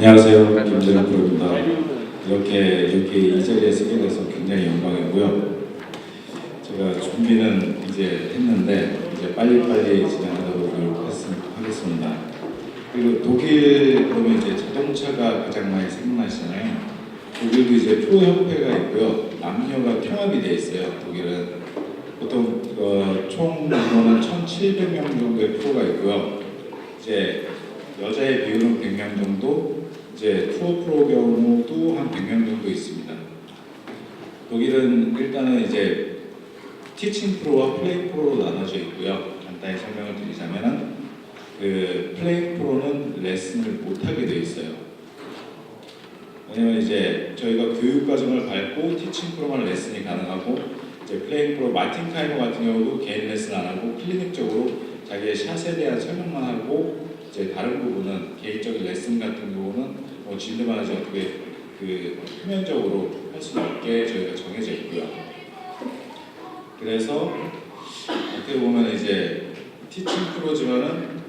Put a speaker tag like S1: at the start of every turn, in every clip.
S1: 안녕하세요. 김재현 프로입니다. 이렇게 이 자리에 서게 돼서 굉장히 영광이고요. 제가 준비는 이제 했는데 이제 빨리빨리 진행하도록 노력하겠습니다. 그리고 독일 그러면 이제 자동차가 가장 많이 생각나시잖아요. 독일도 이제 프로협회가 있고요. 남녀가 통합이 돼 있어요. 독일은 보통 총 인원은 1,700명 정도의 프로가 있고요. 이제 여자의 비율은 100명 정도, 이제 투어 프로 경우도 한 100명 정도 있습니다. 독일은 일단은 이제 티칭 프로와 플레이 프로로 나눠져 있고요. 간단히 설명을 드리자면은 그 플레이 프로는 레슨을 못하게 돼 있어요. 왜냐면 이제 저희가 교육 과정을 밟고 티칭 프로만 레슨이 가능하고, 이제 플레이 프로 마틴 카이머 같은 경우도 개인 레슨 안 하고 클리닉적으로 자기의 샷에 대한 설명만 하고, 이제 다른 부분은 개인적인 레슨 같은 경우는 진도만 하지 어떻게 그 표면적으로 할 수 없게 저희가 정해져 있고요. 그래서 어떻게 보면 이제 티칭 프로지만은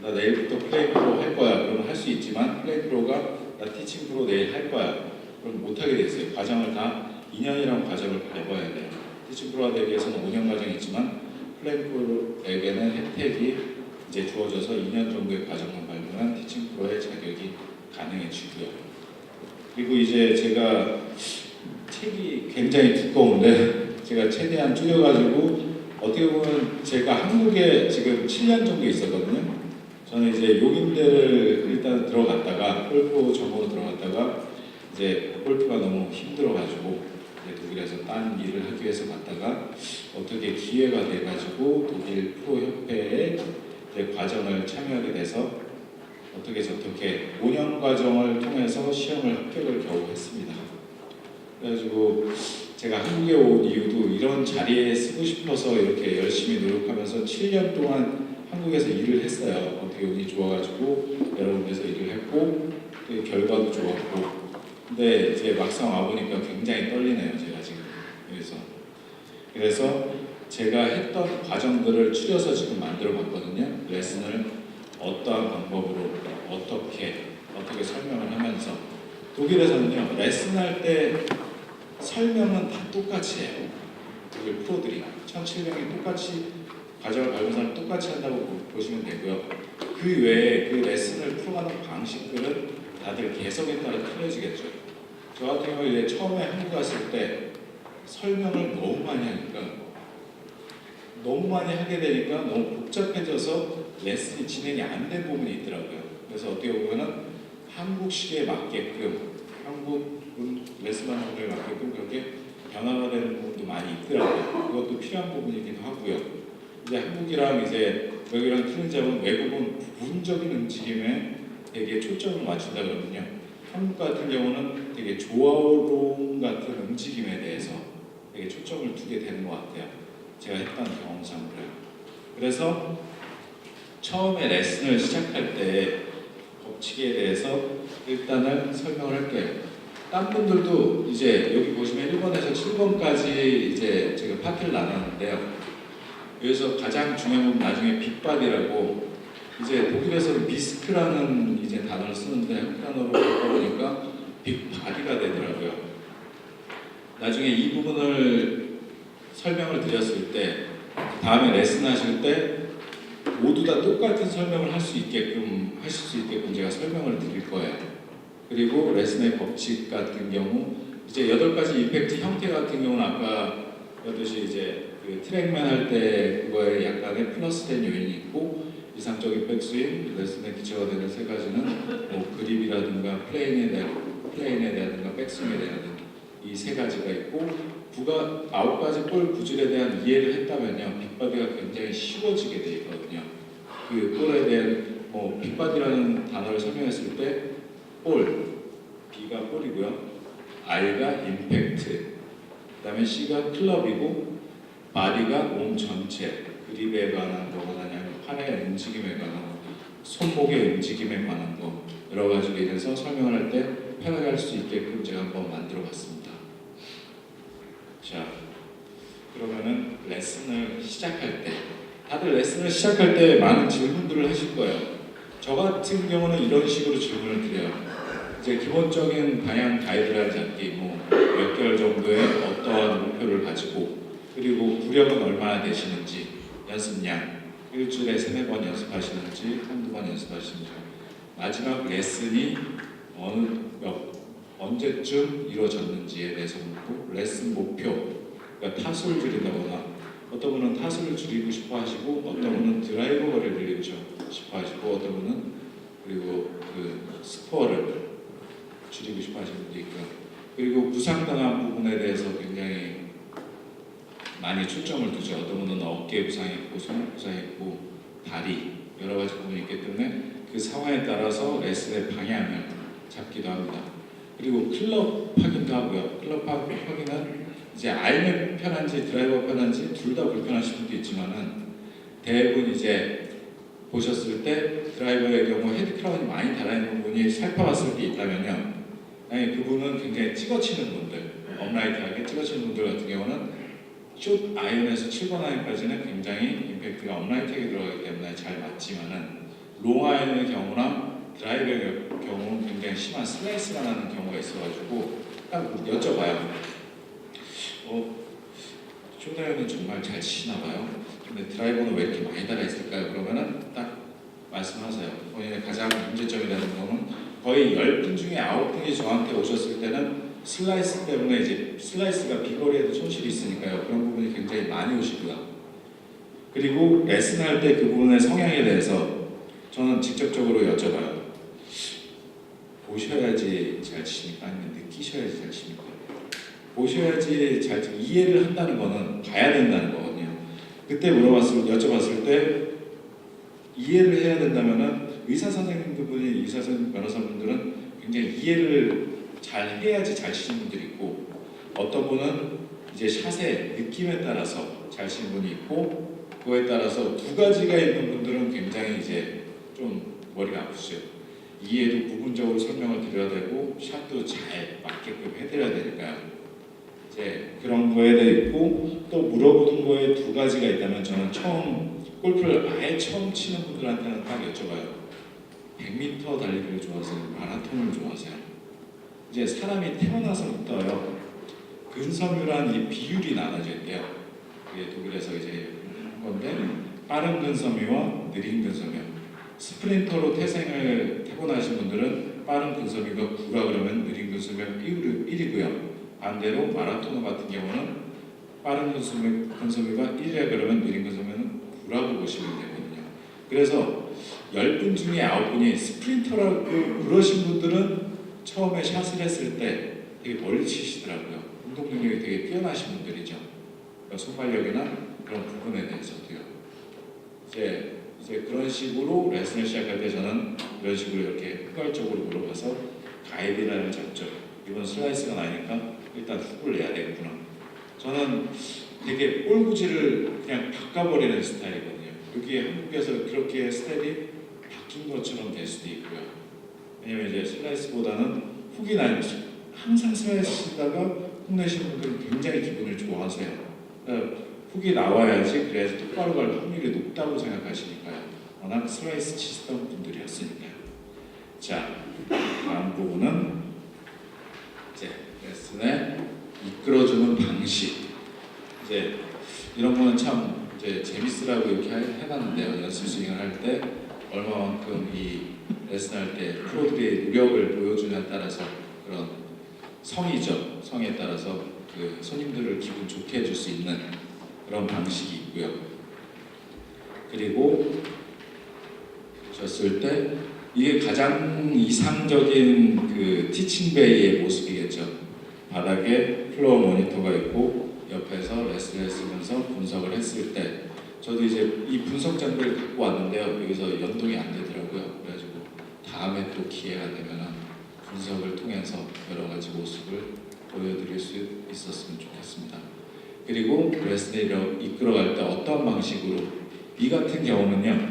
S1: 나 내일부터 플레이 프로 할 거야. 그러면 할 수 있지만 플레이 프로가 나 티칭 프로 내일 할 거야. 그럼 못하게 돼 있어요. 과정을 다 2년이라는 과정을 밟아야 돼요. 티칭 프로가 되기 위해서는 5년 과정이 있지만 플레이 프로에게는 혜택이 이제 주어져서 2년 정도의 과정만 밟으면 티칭 프로의 자격이 가능해지고요. 그리고 이제 제가 책이 굉장히 두꺼운데 제가 최대한 줄여가지고, 어떻게 보면 제가 한국에 지금 7년 정도 있었거든요. 저는 이제 용인대를 일단 들어갔다가 골프 전공으로 들어갔다가 이제 골프가 너무 힘들어가지고 독일에서 딴 일을 하기 위해서 갔다가 어떻게 기회가 돼가지고 독일 프로협회에 과정을 참여하게 돼서 어떻게 저렇게 5년 과정을 통해서 시험을 합격을 겨우 했습니다. 그래가지고 제가 한국에 온 이유도 이런 자리에 쓰고 싶어서 이렇게 열심히 노력하면서 7년 동안 한국에서 일을 했어요. 어떻게 운이 좋아가지고 여러 군데서 일을 했고 결과도 좋았고, 근데 이제 막상 와보니까 굉장히 떨리네요. 제가 지금 그래서 제가 했던 과정들을 추려서 지금 만들어 봤거든요. 레슨을 어떠한 방법으로 어떻게 설명을 하면서, 독일에서는요 레슨할 때 설명은 다 똑같이 해요. 독일 프로들이 1,700명이 똑같이 과정을 밟은 사람 똑같이 한다고 보시면 되고요. 그 외에 그 레슨을 풀어가는 방식들은 다들 개성에 따라 틀려지겠죠. 저 같은 경우에 처음에 한국 갔을 때 설명을 너무 많이 하게 되니까 너무 복잡해져서 레슨이 진행이 안 된 부분이 있더라고요. 그래서 어떻게 보면은 한국식에 맞게끔, 한국 레슨 방법에 맞게끔 그렇게 변화가 되는 부분도 많이 있더라고요. 그것도 필요한 부분이기도 하고요. 이제 한국이랑 이제 여기랑 틀린 점은 외국은 부분적인 움직임에 되게 초점을 맞춘다 그러거든요. 한국 같은 경우는 되게 조화로움 같은 움직임에 대해서 되게 초점을 두게 되는 것 같아요. 제가 했던 경험상으로요. 그래서 처음에 레슨을 시작할 때 법칙에 대해서 일단은 설명을 할게요. 딴 분들도 이제 여기 보시면 1번에서 7번까지 이제 제가 파트를 나눴는데요. 여기서 가장 중요한 건 나중에 빅바디라고, 이제 독일에서는 비스크라는 이제 단어를 쓰는데 한국 단어로 바꿔보니까 빅바디가 되더라고요. 나중에 이 부분을 설명을 드렸을 때 다음에 레슨 하실 때 모두 다 똑같은 설명을 하실 수 있게끔 제가 설명을 드릴 거예요. 그리고 레슨의 법칙 같은 경우 이제 8가지 임팩트 형태 같은 경우는 아까 그랬듯이 이제 그 트랙맨 할 때 그거에 약간의 플러스된 요인이 있고, 이상적인 백스윙, 레슨의 기초가 되는 3가지는 뭐 그립이라든가 플레인에 대하든가 백스윙에 대한 이 3가지가 있고, 9가지 볼 구질에 대한 이해를 했다면요 빅바디가 굉장히 쉬워지게 돼 있거든요. 그 볼에 대한 빅바디라는 단어를 설명했을 때 볼, B가 볼이고요, I가 임팩트, 그다음에 C가 클럽이고, 바디가 몸 전체, 그립에 관한 거나 팔의 움직임에 관한 거, 손목의 움직임에 관한 거 여러 가지로 인해서 설명을 할 때 편하게 할 수 있게끔 제가 한번 만들어 봤습니다. 자, 그러면은 레슨을 시작할 때, 다들 레슨을 시작할 때 많은 질문들을 하실 거예요. 저 같은 경우는 이런 식으로 질문을 드려요. 이제 기본적인 방향 가이드라인 잡기, 뭐 몇 개월 정도의 어떠한 목표를 가지고, 그리고 구력은 얼마나 되시는지, 연습량, 일주일에 3-4번 연습하시는지, 한두 번 연습하시는지, 마지막 레슨이 언제쯤 이루어졌는지에 대해서 묻고, 레슨 목표, 그러니까 타수를 줄인다거나, 어떤 분은 타수를 줄이고 싶어 하시고, 어떤 분은 드라이버 거리를 늘리고 싶어 하시고, 어떤 분은 그리고 그 스코어를 줄이고 싶어 하시는 분도 있고요. 그리고 부상당한 부분에 대해서 굉장히 많이 초점을 두죠. 어떤 분은 어깨 부상이 있고, 손목 부상이 있고, 다리, 여러 가지 부분이 있기 때문에 그 상황에 따라서 레슨의 방향을 잡기도 합니다. 그리고 클럽 확인도 하고요. 클럽 확인은 이제 아이맥 편한지 드라이버 편한지 둘 다 불편하신 분도 있지만은, 대부분 이제 보셨을 때 드라이버의 경우 헤드 크라운이 많이 달아있는 부분이 살펴봤을 때 있다면요, 아니 그분은 굉장히 찍어치는 분들, 업라이트하게 찍어치는 분들 같은 경우는 숏 아이언에서 7번 아이언까지는 굉장히 임팩트가 업라이트하게 들어가기 때문에 잘 맞지만은, 롱 아이언의 경우나 드라이버의 경우는 굉장히 심한 슬라이스가 나는 경우가 있어가지고 딱 여쭤봐요. 쇼다이언은 정말 잘 치시나 봐요. 근데 드라이버는 왜 이렇게 많이 달아있을까요? 그러면은 딱 말씀하세요. 본인의 가장 문제점이 되는 거는, 거의 10분 중에 9분이 저한테 오셨을 때는 슬라이스 때문에, 이제 슬라이스가 비거리에도 손실이 있으니까요. 그런 부분이 굉장히 많이 오시고요. 그리고 레슨할 때 그 부분의 성향에 대해서 저는 직접적으로 여쭤봐요. 보셔야지 잘 치십니까? 아니면 느끼셔야지 잘 치십니까? 보셔야지 잘 이해를 한다는 거는 봐야 된다는 거거든요. 그때 여쭤봤을 때 이해를 해야 된다면은, 의사 선생님들분이, 의사 선생님, 변호사분들은 굉장히 이해를 잘 해야지 잘 치는 분들이 있고, 어떤 분은 이제 샷의 느낌에 따라서 잘 치는 분이 있고, 그거에 따라서 두 가지가 있는 분들은 굉장히 이제 좀 머리가 아프죠. 이해도 부분적으로 설명을 드려야 되고, 샷도 잘 맞게끔 해드려야 되니까요. 이제 그런 거에 대해 있고, 또 물어보는 거에 두 가지가 있다면, 저는 골프를 아예 처음 치는 분들한테는 딱 여쭤봐요. 100m 달리기를 좋아하세요? 마라톤을 좋아하세요? 이제 사람이 태어나서부터요, 근섬유란 이 비율이 나눠져 있대요. 그게 독일에서 이제 한 건데, 빠른 근섬유와 느린 근섬유. 스프린터로 태생을 타고나신 분들은 빠른 근섬유가 9라 그러면 느린 근섬유가 1이고요. 반대로 마라토너 같은 경우는 빠른 근섬유가 1이라 그러면 느린 근섬유는 9라고 보시면 되거든요. 그래서 10분 중에 9분이 스프린터라고 그러신 분들은 처음에 샷을 했을 때 되게 멀리 치시더라고요. 운동 능력이 되게 뛰어나신 분들이죠. 그러니까 손발력이나 그런 부분에 대해서도요. 이제 그런 식으로 레슨을 시작할 때 저는 이런 식으로 이렇게 포괄적으로 물어봐서 가이드라인을 잡죠. 이번 슬라이스가 나니까 일단 훅을 내야 되겠구나. 저는 되게 꼴구지를 그냥 바꿔버리는 스타일이거든요. 여기 한국에서 그렇게 스타일이 바뀐 것처럼 될 수도 있고요. 왜냐면 이제 슬라이스보다는 훅이 나요. 항상 슬라이스 치다가 훅 내시는 분들은 굉장히 기분을 좋아하세요. 그러니까 훅이 나와야지, 그래야지 똑바로 갈 확률이 높다고 생각하시니까요. 워낙 슬라이스 치시던 분들이었으니까요. 자, 다음 부분은 이제 레슨에 이끌어주는 방식. 이제 이런 거는 참 이제 재밌으라고 이렇게 해봤는데요. 연습 스윙을 할 때 얼마만큼 이 레슨할 때 프로들의 노력을 보여주냐에 따라서 그런 성이죠. 성에 따라서 그 손님들을 기분 좋게 해줄 수 있는 그런 방식이 있고요. 그리고 보셨을 때 이게 가장 이상적인 그 티칭베이의 모습이겠죠. 바닥에 플로어 모니터가 있고 옆에서 레슨을 쓰면서 분석을 했을 때, 저도 이제 이 분석 장비를 갖고 왔는데요. 여기서 연동이 안 되더라고요. 그래가지고 다음에 또 기회가 되면 분석을 통해서 여러 가지 모습을 보여드릴 수 있었으면 좋겠습니다. 그리고 레슨을 이끌어갈 때 어떤 방식으로, 이 같은 경우는요,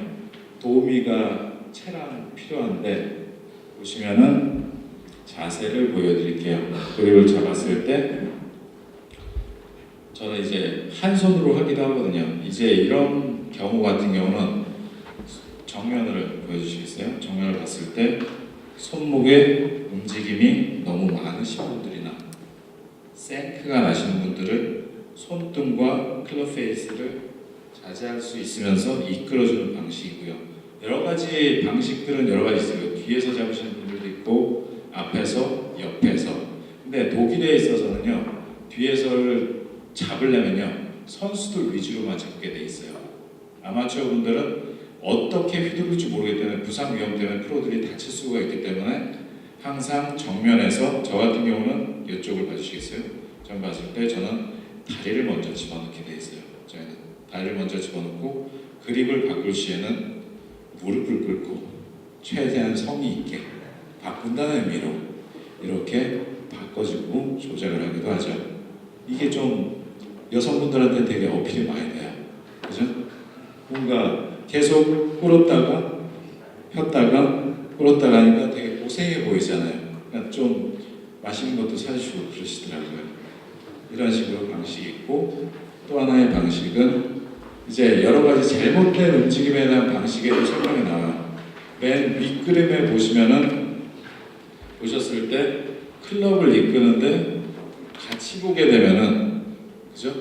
S1: 도우미가 채랑 필요한데, 보시면은 자세를 보여드릴게요. 그립을 잡았을 때 저는 이제 한 손으로 하기도 하거든요. 이제 이런 경우 같은 경우는 정면을 보여주시겠어요? 정면을 봤을 때 손목에 움직임이 너무 많으신 분들이나 생크가 나시는 분들은 손등과 클럽 페이스를 자제할 수 있으면서 이끌어주는 방식이고요. 여러 가지 방식들은 여러 가지 있어요. 뒤에서 잡으시는 분들도 있고 앞에서, 옆에서. 근데 독일에 있어서는요, 뒤에서를 잡으려면요 선수들 위주로만 잡게 돼 있어요. 아마추어 분들은 어떻게 휘두를지 모르기 때문에 부상 위험 때문에 프로들이 다칠 수가 있기 때문에 항상 정면에서, 저 같은 경우는 이쪽을 봐주시겠어요? 전 봤을 때 저는 다리를 먼저 집어넣게 돼 있어요. 저희는 다리를 먼저 집어넣고 그립을 바꿀 시에는 무릎을 꿇고 최대한 성의 있게 바꾼다는 의미로 이렇게 바꿔주고 조작을 하기도 하죠. 이게 좀 여성분들한테 되게 어필이 많이 돼요. 그죠? 뭔가 계속 꿇었다가 폈다가 꿇었다가 하니까 되게 고생해 보이잖아요. 그러니까 좀 맛있는 것도 사주시고 그러시더라고요. 이런 식으로 방식이 있고, 또 하나의 방식은 이제 여러 가지 잘못된 움직임에 대한 방식에도 설명이 나와요. 맨 윗그림에 보셨을 때 클럽을 이끄는데 같이 보게 되면은, 그죠?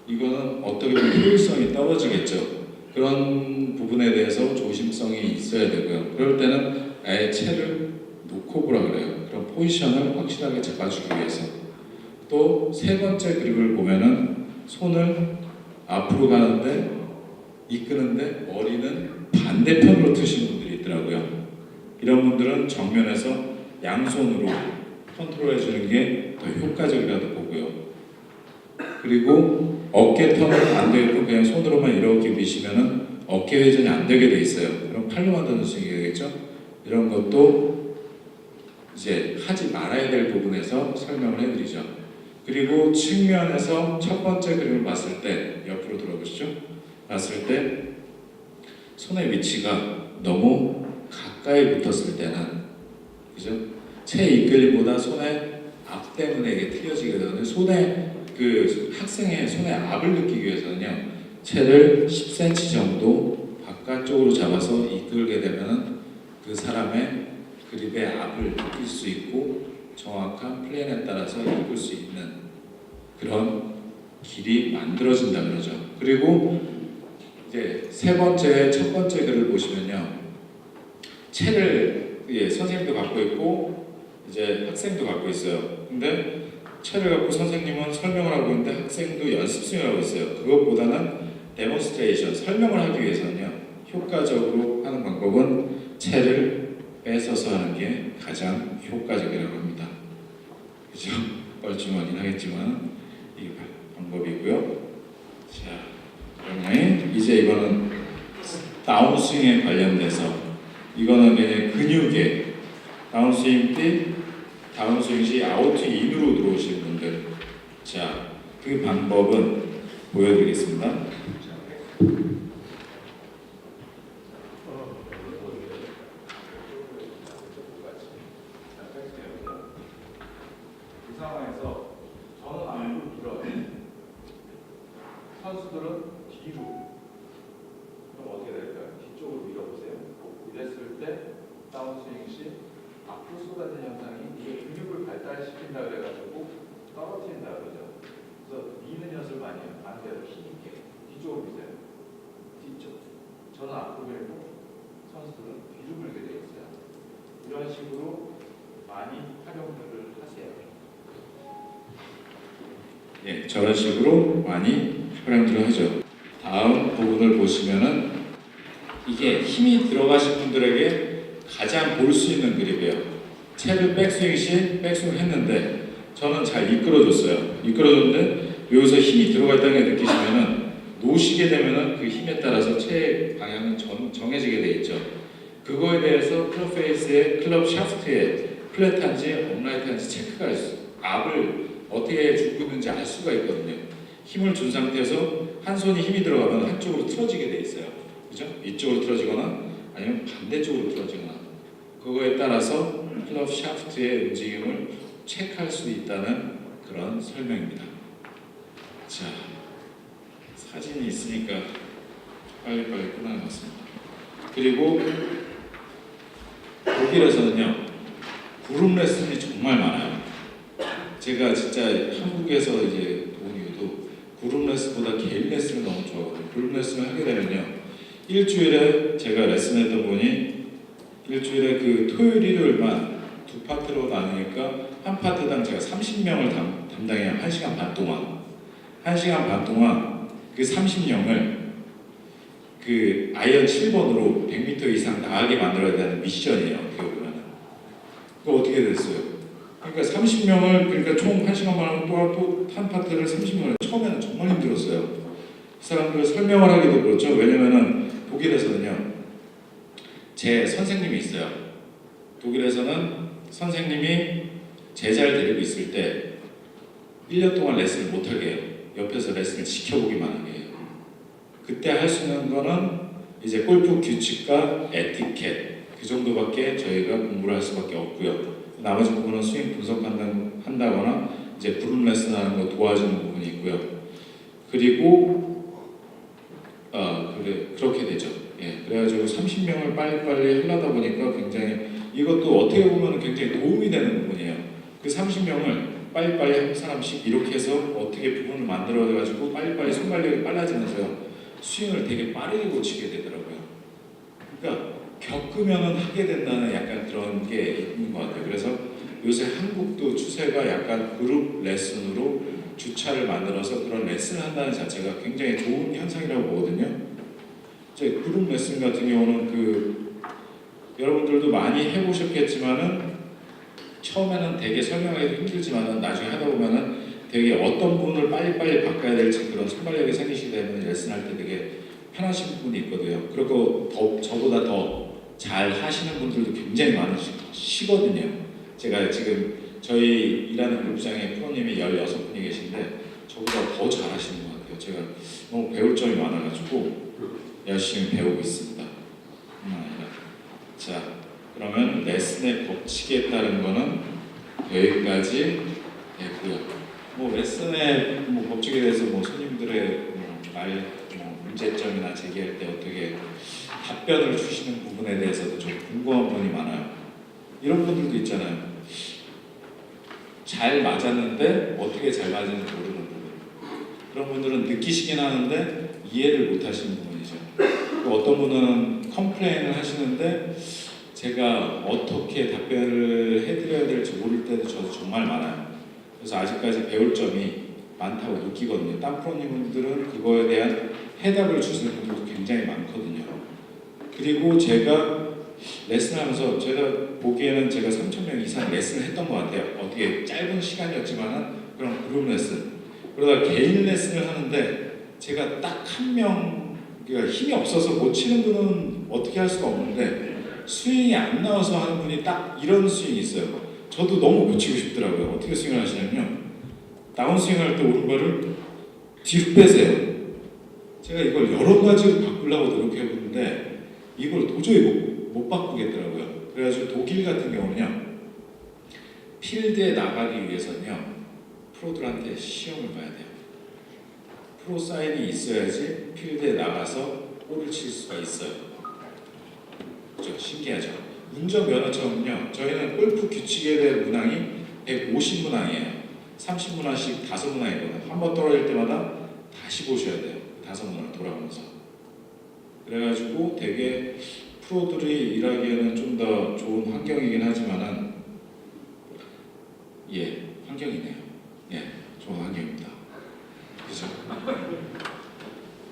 S1: 이거는 어떻게 보면 효율성이 떨어지겠죠. 그런 부분에 대해서 조심성이 있어야 되고요. 그럴 때는 아예 채를 놓고 보라 그래요. 그런 포지션을 확실하게 잡아주기 위해서. 또 세 번째 그립을 보면은 손을 앞으로 가는데 이끄는데 머리는 반대편으로 트시는 분들이 있더라고요. 이런 분들은 정면에서 양손으로 컨트롤 해주는 게 더 효과적이라도 보고요. 그리고 어깨 턴은 안 되고 그냥 손으로만 이렇게 미시면은 어깨 회전이 안 되게 돼 있어요. 그럼 팔로만 던지시게 되겠죠? 이런 것도 이제 하지 말아야 될 부분에서 설명을 해드리죠. 그리고 측면에서 첫 번째 그림을 봤을 때, 옆으로 돌아보시죠. 봤을 때 손의 위치가 너무 가까이 붙었을 때는, 그죠? 채 이끌림보다 손의 앞 때문에 이게 틀어지게 되는데, 손에 그 학생의 손의 앞을 느끼기 위해서는요, 채를 10cm 정도 바깥쪽으로 잡아서 이끌게 되면 그 사람의 그립의 앞을 느낄 수 있고 정확한 플랜에 따라서 이끌 수 있는 그런 길이 만들어진다 그러죠. 그리고 이제 세 번째, 첫 번째 글을 보시면요, 채를 선생님도 갖고 있고 이제 학생도 갖고 있어요. 근데 채를 갖고 선생님은 설명을 하고 있는데 학생도 연습 중을 하고 있어요. 그것보다는 데몬스트레이션, 설명을 하기 위해서는요, 효과적으로 하는 방법은 채를 뺏어서 하는 게 가장 효과적이라고 합니다. 그죠? 뻘쭘하긴 하겠지만 이 방법이고요. 자, 그러면 이제 이거는 다운스윙에 관련돼서, 이거는 그냥 근육에 다운스윙 때 다운스윙 시 아웃 인으로 들어오시는 분들, 자, 그 방법은 보여드리겠습니다. 이 상황에서 저는 앞으로 들어요. 선수들은 뒤로. 그럼 어떻게 될까요? 뒤쪽으로 밀어보세요. 이랬을 때 다운스윙 시 앞으로 쏟아지는 현상이, 이게 근육을 발달시킨다 그래가지고 떨어뜨린다 그러죠. 그래서 미는 연습을 많이 해요. 반대로 힘있게 뒤쪽으로 미세요. 뒤쪽. 저는 앞으로 밀고 선수들은 뒤로 밀게 되어 있어요. 이런 식으로 많이 활용들을 하세요. 예, 저런 식으로 많이 활용들을 하죠. 다음 부분을 보시면은 이게 힘이 들어가신 분들에게 가장 볼 수 있는 그립이에요. 채를 백스윙 시 백스윙 했는데 저는 잘 이끌어줬어요. 이끌어줬는데 여기서 힘이 들어가 있다는 게 느끼시면은 놓으시게 되면은 그 힘에 따라서 채의 방향은 정해지게 돼 있죠. 그거에 대해서 클럽 페이스의 클럽 샤프트에 플랫한지 업라이트한지 체크가 있어요. 앞을 어떻게 주고 있는지 알 수가 있거든요. 힘을 준 상태에서 한 손이 힘이 들어가면 한쪽으로 틀어지게 돼 있어요. 그죠? 이쪽으로 틀어지거나 아니면 반대쪽으로 틀어지거나, 그거에 따라서 클럽 샤프트의 움직임을 체크할 수 있다는 그런 설명입니다. 자, 사진이 있으니까 빨리빨리 끝나는 것 같습니다. 그리고 독일에서는요, 그룹 레슨이 정말 많아요. 제가 진짜 한국에서 이제 온 이유도 그룹 레슨보다 개인 레슨을 너무 좋아하거든요. 그룹 레슨을 하게 되면요, 일주일에 제가 레슨했던 분이 일주일에 그 토요일 일요일만 두 파트로 나누니까 한 파트당 제가 30명을 담당해요. 1시간 반 동안. 1시간 반 동안 그 30명을 그 아이언 7번으로 100m 이상 나가게 만들어야 되는 미션이에요. 어떻게 보면. 그거 어떻게 됐어요? 그러니까 30명을, 그러니까 총 1시간 반 동안 또 한 파트를 30명을, 처음에는 정말 힘들었어요. 그 사람들 설명을 하기도 그렇죠. 왜냐면은 독일에서는요, 제 선생님이 있어요. 독일에서는 선생님이 제자를 데리고 있을 때 1년 동안 레슨을 못하게 해요. 옆에서 레슨을 지켜보기만 하게 해요. 그때 할 수 있는 거는 이제 골프 규칙과 에티켓, 그 정도밖에 저희가 공부를 할 수밖에 없고요. 나머지 부분은 스윙 분석한다거나 이제 그룹 레슨하는 거 도와주는 부분이 있고요. 그리고 그렇게 되죠. 예, 그래가지고 30명을 빨리빨리 하려다 보니까 굉장히, 이것도 어떻게 보면 굉장히 도움이 되는 부분이에요. 그 30명을 빨리빨리 한 사람씩 이렇게 해서 어떻게 부분을 만들어가지고 빨리빨리 손발력이 빨라지면서요, 스윙을 되게 빠르게 고치게 되더라고요. 그러니까 겪으면은 하게 된다는 약간 그런 게 있는 것 같아요. 그래서 요새 한국도 추세가 약간 그룹 레슨으로 주차를 만들어서 그런 레슨을 한다는 자체가 굉장히 좋은 현상이라고 보거든요. 이제 그룹 레슨 같은 경우는 여러분들도 많이 해보셨겠지만은 처음에는 되게 설명하기 힘들지만은 나중에 하다 보면은 되게 어떤 부분을 빨리빨리 바꿔야 될지 그런 순발력이 생기시게 되면 레슨할 때 되게 편하신 부분이 있거든요. 그리고 저보다 더 잘 하시는 분들도 굉장히 많으시거든요. 제가 지금 저희 일하는 그룹장에 프로님이 16분이 계신데 저보다 더 잘하시는 것 같아요. 제가 너무 배울 점이 많아가지고 열심히 배우고 있습니다. 자, 그러면 레슨의 법칙에 따른 거는 여기까지 되고요. 뭐 레슨의 법칙에 대해서 손님들의 문제점이나 제기할 때 어떻게 답변을 주시는 부분에 대해서도 좀 궁금한 부분이 많아요. 이런 분들도 있잖아요. 잘 맞았는데 어떻게 잘 맞았는지 모르는 부분. 그런 분들은 느끼시긴 하는데 이해를 못 하시는 부분이죠. 어떤 분은 컴플레인을 하시는데 제가 어떻게 답변을 해드려야 될지 모를 때도 저도 정말 많아요. 그래서 아직까지 배울 점이 많다고 느끼거든요. 딴 프로님들은 그거에 대한 해답을 주시는 분들도 굉장히 많거든요. 그리고 제가 레슨을 하면서 제가 보기에는 제가 3,000명 이상 레슨을 했던 것 같아요. 어떻게 짧은 시간이었지만은 그런 그룹 레슨. 그러다 개인 레슨을 하는데 제가 딱 한 명, 그러니까 힘이 없어서 못 치는 분은 어떻게 할 수가 없는데 스윙이 안 나와서 하는 분이 딱 이런 스윙이 있어요. 저도 너무 고치고 싶더라고요. 어떻게 스윙을 하시냐면요, 다운스윙 할 때 오른발을 뒤로 빼세요. 제가 이걸 여러 가지로 바꾸려고 노력해보는데 이걸 도저히 못 바꾸겠더라고요. 그래가지고 독일 같은 경우는요, 필드에 나가기 위해서는요, 프로들한테 시험을 봐야 돼요. 프로 사인이 있어야지 필드에 나가서 볼을 칠 수가 있어요. 그렇죠? 신기하죠? 운전면허처럼요, 저희는 골프 규칙에 대한 문항이 150문항이에요. 30문항씩 5문항이거든요. 한 번 떨어질 때마다 다시 보셔야 돼요. 5문항을 돌아가면서. 그래가지고 되게 프로들이 일하기에는 좀 더 좋은 환경이긴 하지만은, 예, 환경이네요. 예, 좋은 환경입니다. 그죠?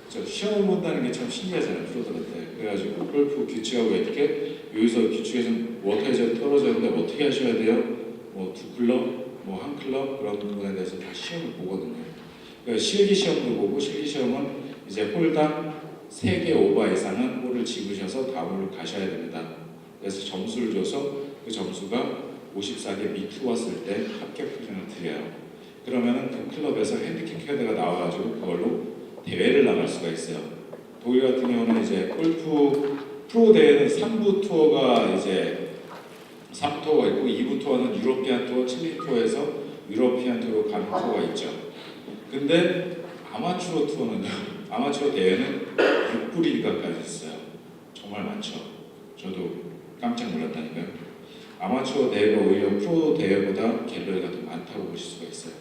S1: 저 시험을 본다는 게 참 신기하잖아요, 프로들한테. 그래가지고 골프 규칙하고 에티켓, 여기서 규칙에서 어떻게 떨어져 있는데 어떻게 하셔야 돼요? 뭐 2클럽, 뭐 1클럽, 그런 부분에 대해서 다 시험을 보거든요. 그러니까 실기 시험도 보고, 실기 시험은 이제 홀당 3개 오버 이상은 홀을 집으셔서 다운으로 가셔야 됩니다. 그래서 점수를 줘서 그 점수가 54개 미투 왔을 때 합격 표준을 드려요. 그러면은 그 클럽에서 핸디캡 카드가 나와가지고 그걸로 대회를 나갈 수가 있어요. 독일 같은 경우는 이제 골프 프로 대회는 3부 투어가 이제 3부 투어가 있고 2부 투어는 유러피안 투어, 칠리 투어에서 유러피안 투어로 가는 투어가 있죠. 근데 아마추어 투어는요, 아마추어 대회는 6부 리그까지 있어요. 정말 많죠. 저도 깜짝 놀랐다니까요. 아마추어 대회가 오히려 프로 대회보다 갤러리가 더 많다고 보실 수가 있어요.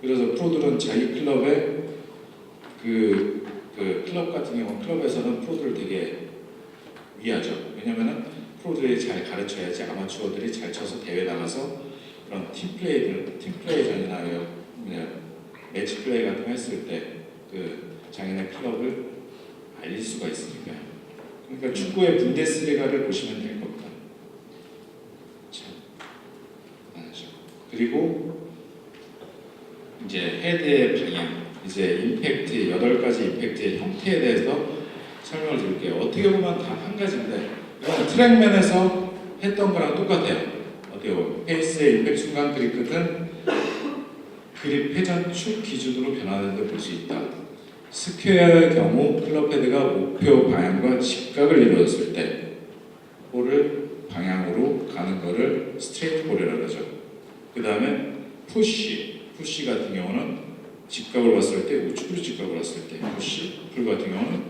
S1: 그래서 프로들은 자기 클럽에 그 클럽 같은 경우는 클럽에서는 프로들을 되게 위하죠. 왜냐면은 프로들이 잘 가르쳐야지 아마추어들이 잘 쳐서 대회 나가서 그런 팀플레이전이나 매치 플레이 같은 거 했을 때 그 자기네 클럽을 알릴 수가 있으니까요. 그러니까 축구의 분데스리가를 보시면 될 겁니다. 참 대단하죠. 그리고 이제 헤드의 방향, 이제 임팩트 8가지 임팩트의 형태에 대해서 설명을 드릴게요. 어떻게 보면 다 한 가지인데 이건 트랙맨에서 했던 거랑 똑같아요. 어떻게 보면 페이스의 임팩트 순간 그립 끝은 그립 회전 축 기준으로 변화하는 데 볼 수 있다. 스퀘어의 경우 클럽 헤드가 목표 방향과 직각을 이루었을 때 볼을 방향으로 가는 거를 스트레이트 볼이라고 하죠. 그 다음에 푸시 같은 경우는 직각을 봤을 때 우측으로 직각을 봤을 때 푸시, 풀 같은 경우는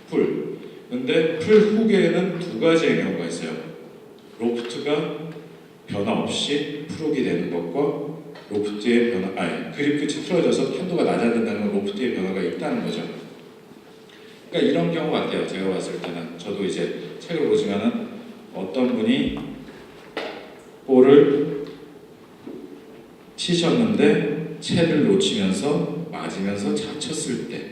S1: 풀. 근데 풀 후계에는 두 가지의 경우가 있어요. 로프트가 변화 없이 풀옥이 되는 것과 로프트의 그립 끝이 틀어져서 편도가 낮아진다는 건 로프트의 변화가 있다는 거죠. 그러니까 이런 경우 같아요. 제가 봤을 때는 저도 이제 책을 보지만은 어떤 분이 볼을 치셨는데 채를 놓치면서 맞으면서 자쳤을 때,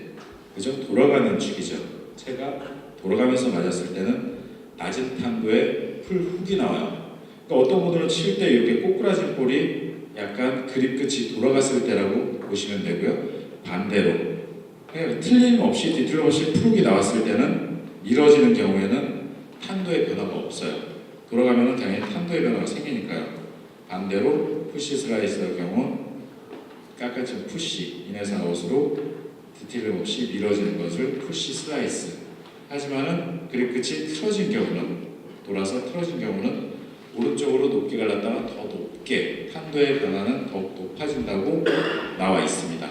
S1: 그죠? 돌아가는 축이죠. 채가 돌아가면서 맞았을 때는 낮은 탄도에 풀 훅이 나와요. 그러니까 어떤 분들은 칠 때 이렇게 꼬꾸라진 볼이 약간 그립 끝이 돌아갔을 때라고 보시면 되고요. 반대로 그냥 틀림없이 뒤틀림없이 풀훅이 나왔을 때는 미뤄지는 경우에는 탄도의 변화가 없어요. 돌아가면은 당연히 탄도의 변화가 생기니까요. 반대로 푸시 슬라이스의 경우 깎아친 푸시 인에서 아웃으로 뒤틀림 없이 미뤄지는 것을 푸시 슬라이스. 하지만은 그립 끝이 틀어진 경우는 돌아서 틀어진 경우는 오른쪽으로 높게 갈랐다가 더 높게 탄도의 변화는 더욱 높아진다고 나와 있습니다.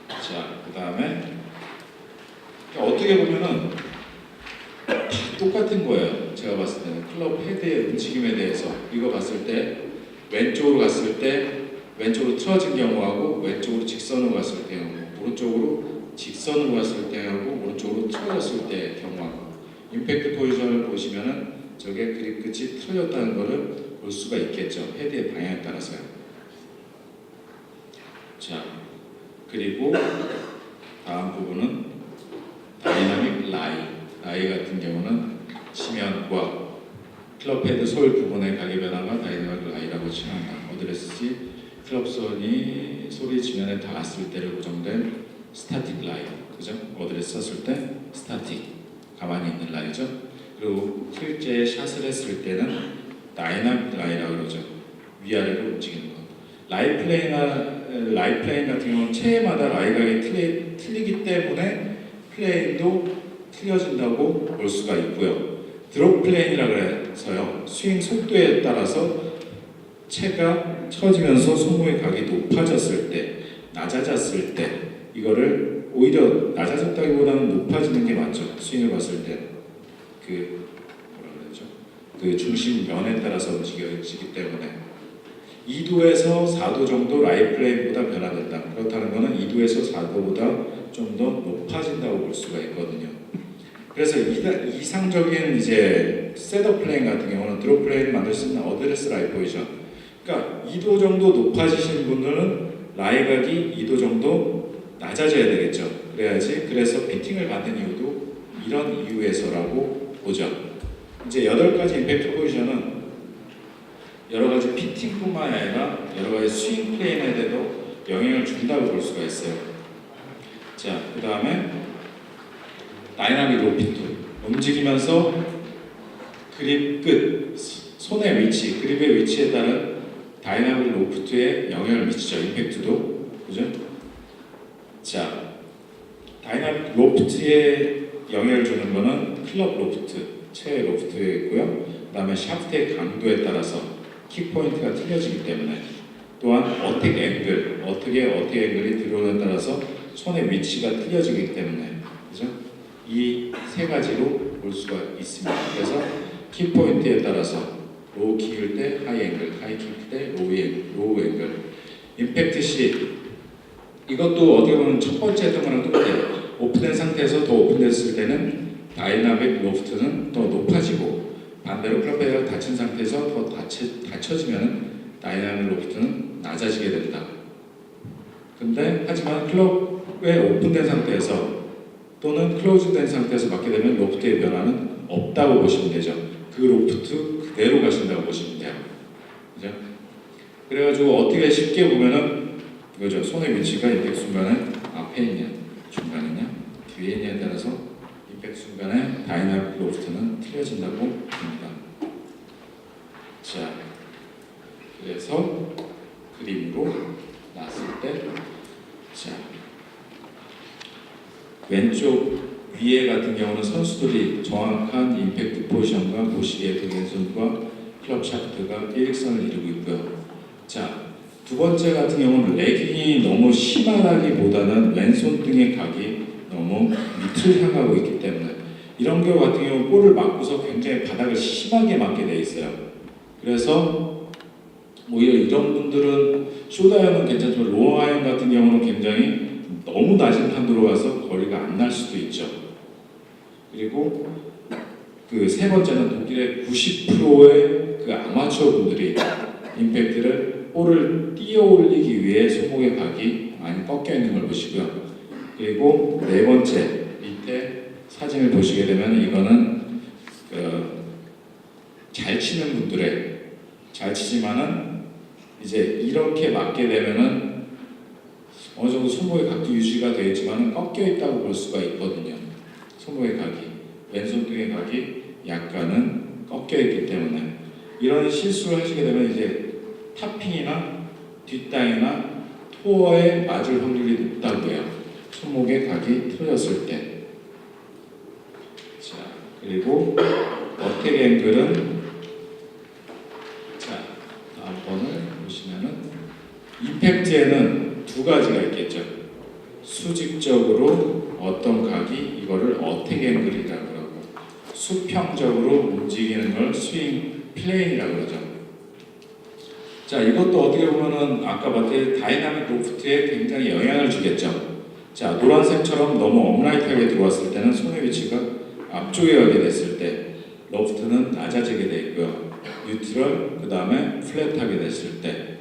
S1: 자, 그 다음에 어떻게 보면은 다 똑같은 거예요. 제가 봤을 때는 클럽 헤드의 움직임에 대해서 이거 봤을 때 왼쪽으로 갔을 때 왼쪽으로 틀어진 경우하고 왼쪽으로 직선으로 갔을 때 경우, 오른쪽으로 직선으로 갔을 때하고 오른쪽으로 틀어졌을 때 경우하고 임팩트 포지션을 보시면은 저게 그립 끝이 틀어졌다는 것을 볼 수가 있겠죠. 헤드의 방향에 따라서요. 자, 그리고 다음 부분은 다이나믹 라이 같은 경우는 지면과 클럽 헤드 솔 부분의 가계 변화가 다이나믹 라이라고 칭한다. 어드레스지 클럽 솔이 지면에 닿았을 때를 고정된 스타틱 라이, 그죠? 어드레스 썼을 때 스타틱, 가만히 있는 라이죠. 그리고 실제 샷을 했을 때는 다이나믹 라이라고 그러죠. 위아래로 움직이는 것. 라이 플레인 같은 경우는 체마다 라이각이 틀리기 때문에 플레인도 틀려진다고 볼 수가 있고요. 드롭 플레인이라고 해서요. 스윙 속도에 따라서 채가 쳐지면서 손목의 각이 높아졌을 때, 낮아졌을 때 이거를 오히려 낮아졌다기보다는 높아지는 게 맞죠. 스윙을 봤을 때 그 중심 면에 따라서 움직여지기 때문에 2도에서 4도 정도 라이 플레인보다 변화된다. 그렇다는 것은 2도에서 4도보다 좀 더 높아진다고 볼 수가 있거든요. 그래서 이상적인 이제 셋업 플레인 같은 경우는 드롭 플레인을 만들 수 있는 어드레스 라이 포지션. 그러니까 2도 정도 높아지신 분들은 라이각이 2도 정도 낮아져야 되겠죠. 그래서 피팅을 받는 이유도 이런 이유에서라고 보죠. 이제 8가지 임팩트 포지션은 여러 가지 피팅뿐만 아니라 여러 가지 스윙 플레인에도 영향을 준다고 볼 수가 있어요. 자, 그 다음에 다이나믹 로피트, 움직이면서 그립 끝, 손의 위치, 그립의 위치에 따른 다이나믹 로프트에 영향을 미치죠. 임팩트도, 그죠? 자, 다이나믹 로프트에 영향을 주는 거는 클럽 로프트, 채 로프트에 있고요. 그 다음에 샤프트의 강도에 따라서 킥 포인트가 틀려지기 때문에, 또한 어택 앵글이 들어오는 따라서 손의 위치가 틀려지기 때문에, 그죠? 이 세 가지로 볼 수가 있습니다. 그래서 키포인트에 따라서 로우 킥일 때 하이 앵글, 하이 킥일 때 로우 앵글. 임팩트 시 이것도 어떻게 보면 첫 번째 했던 거랑 똑같아요. 오픈된 상태에서 더 오픈됐을 때는 다이나믹 로프트는 더 높아지고 반대로 클럽 헤드가 닫힌 상태에서 더 닫혀지면 다이나믹 로프트는 낮아지게 된다. 근데 하지만 클럽에 오픈된 상태에서 또는 클로즈된 상태에서 맞게 되면 로프트의 변화는 없다고 보시면 되죠. 그 로프트 그대로 가신다고 보시면 돼요. 그죠? 그래가지고 어떻게 쉽게 보면은 이거죠. 손의 위치가 임팩트 순간에 앞에 있냐, 중간에 있냐, 뒤에 있냐에 따라서 임팩트 순간에 다이나믹 로프트는 틀려진다고 봅니다. 자, 그래서 그림으로 놨을 때, 자, 왼쪽 위에 같은 경우는 선수들이 정확한 임팩트 포지션과 모시기의 등왼손과 클럽 샤프트가 일직선을 이루고 있고요. 자, 두 번째 같은 경우는 레깅이 너무 심하다기보다는 왼손 등의 각이 너무 밑을 향하고 있기 때문에 이런 경우 같은 경우 볼을 맞고서 굉장히 바닥을 심하게 맞게 돼 있어요. 그래서 오히려 이런 분들은 숏아이언은 괜찮지만 로어 아이언 같은 경우는 굉장히 너무 낮은 탄도로 가서 거리가 안 날 수도 있죠. 그리고 그 세 번째는 독일의 90%의 그 아마추어 분들이 임팩트를 볼을 띄어 올리기 위해 손목의 각이 많이 꺾여 있는 걸 보시고요. 그리고 네 번째 밑에 사진을 보시게 되면 이거는 잘 치는 분들의 잘 치지만은 이제 이렇게 맞게 되면은 어느 정도 손목의 각도 유지가 되어 있지만은 꺾여 있다고 볼 수가 있거든요. 손목의 각이 왼손 등의 각이 약간은 꺾여 있기 때문에 이런 실수를 하시게 되면 이제 탑핑이나 뒷땅이나 토어에 맞을 확률이 높다고 해요. 손목의 각이 틀어졌을 때. 자, 그리고 어택 앵글은 자, 다음번을 보시면은 임팩트에는 두 가지가 있겠죠. 수직적으로 어떤 각이 이거를 어택 앵글이라고 하고 수평적으로 움직이는 걸 스윙 플레인이라고 그러죠. 자, 이것도 어떻게 보면은 아까 봤듯이 다이나믹 로프트에 굉장히 영향을 주겠죠. 자, 노란색처럼 너무 업라이트하게 들어왔을 때는 손의 위치가 앞쪽에 가게 됐을 때 로프트는 낮아지게 돼 있고요. 뉴트럴, 그 다음에 플랫하게 됐을 때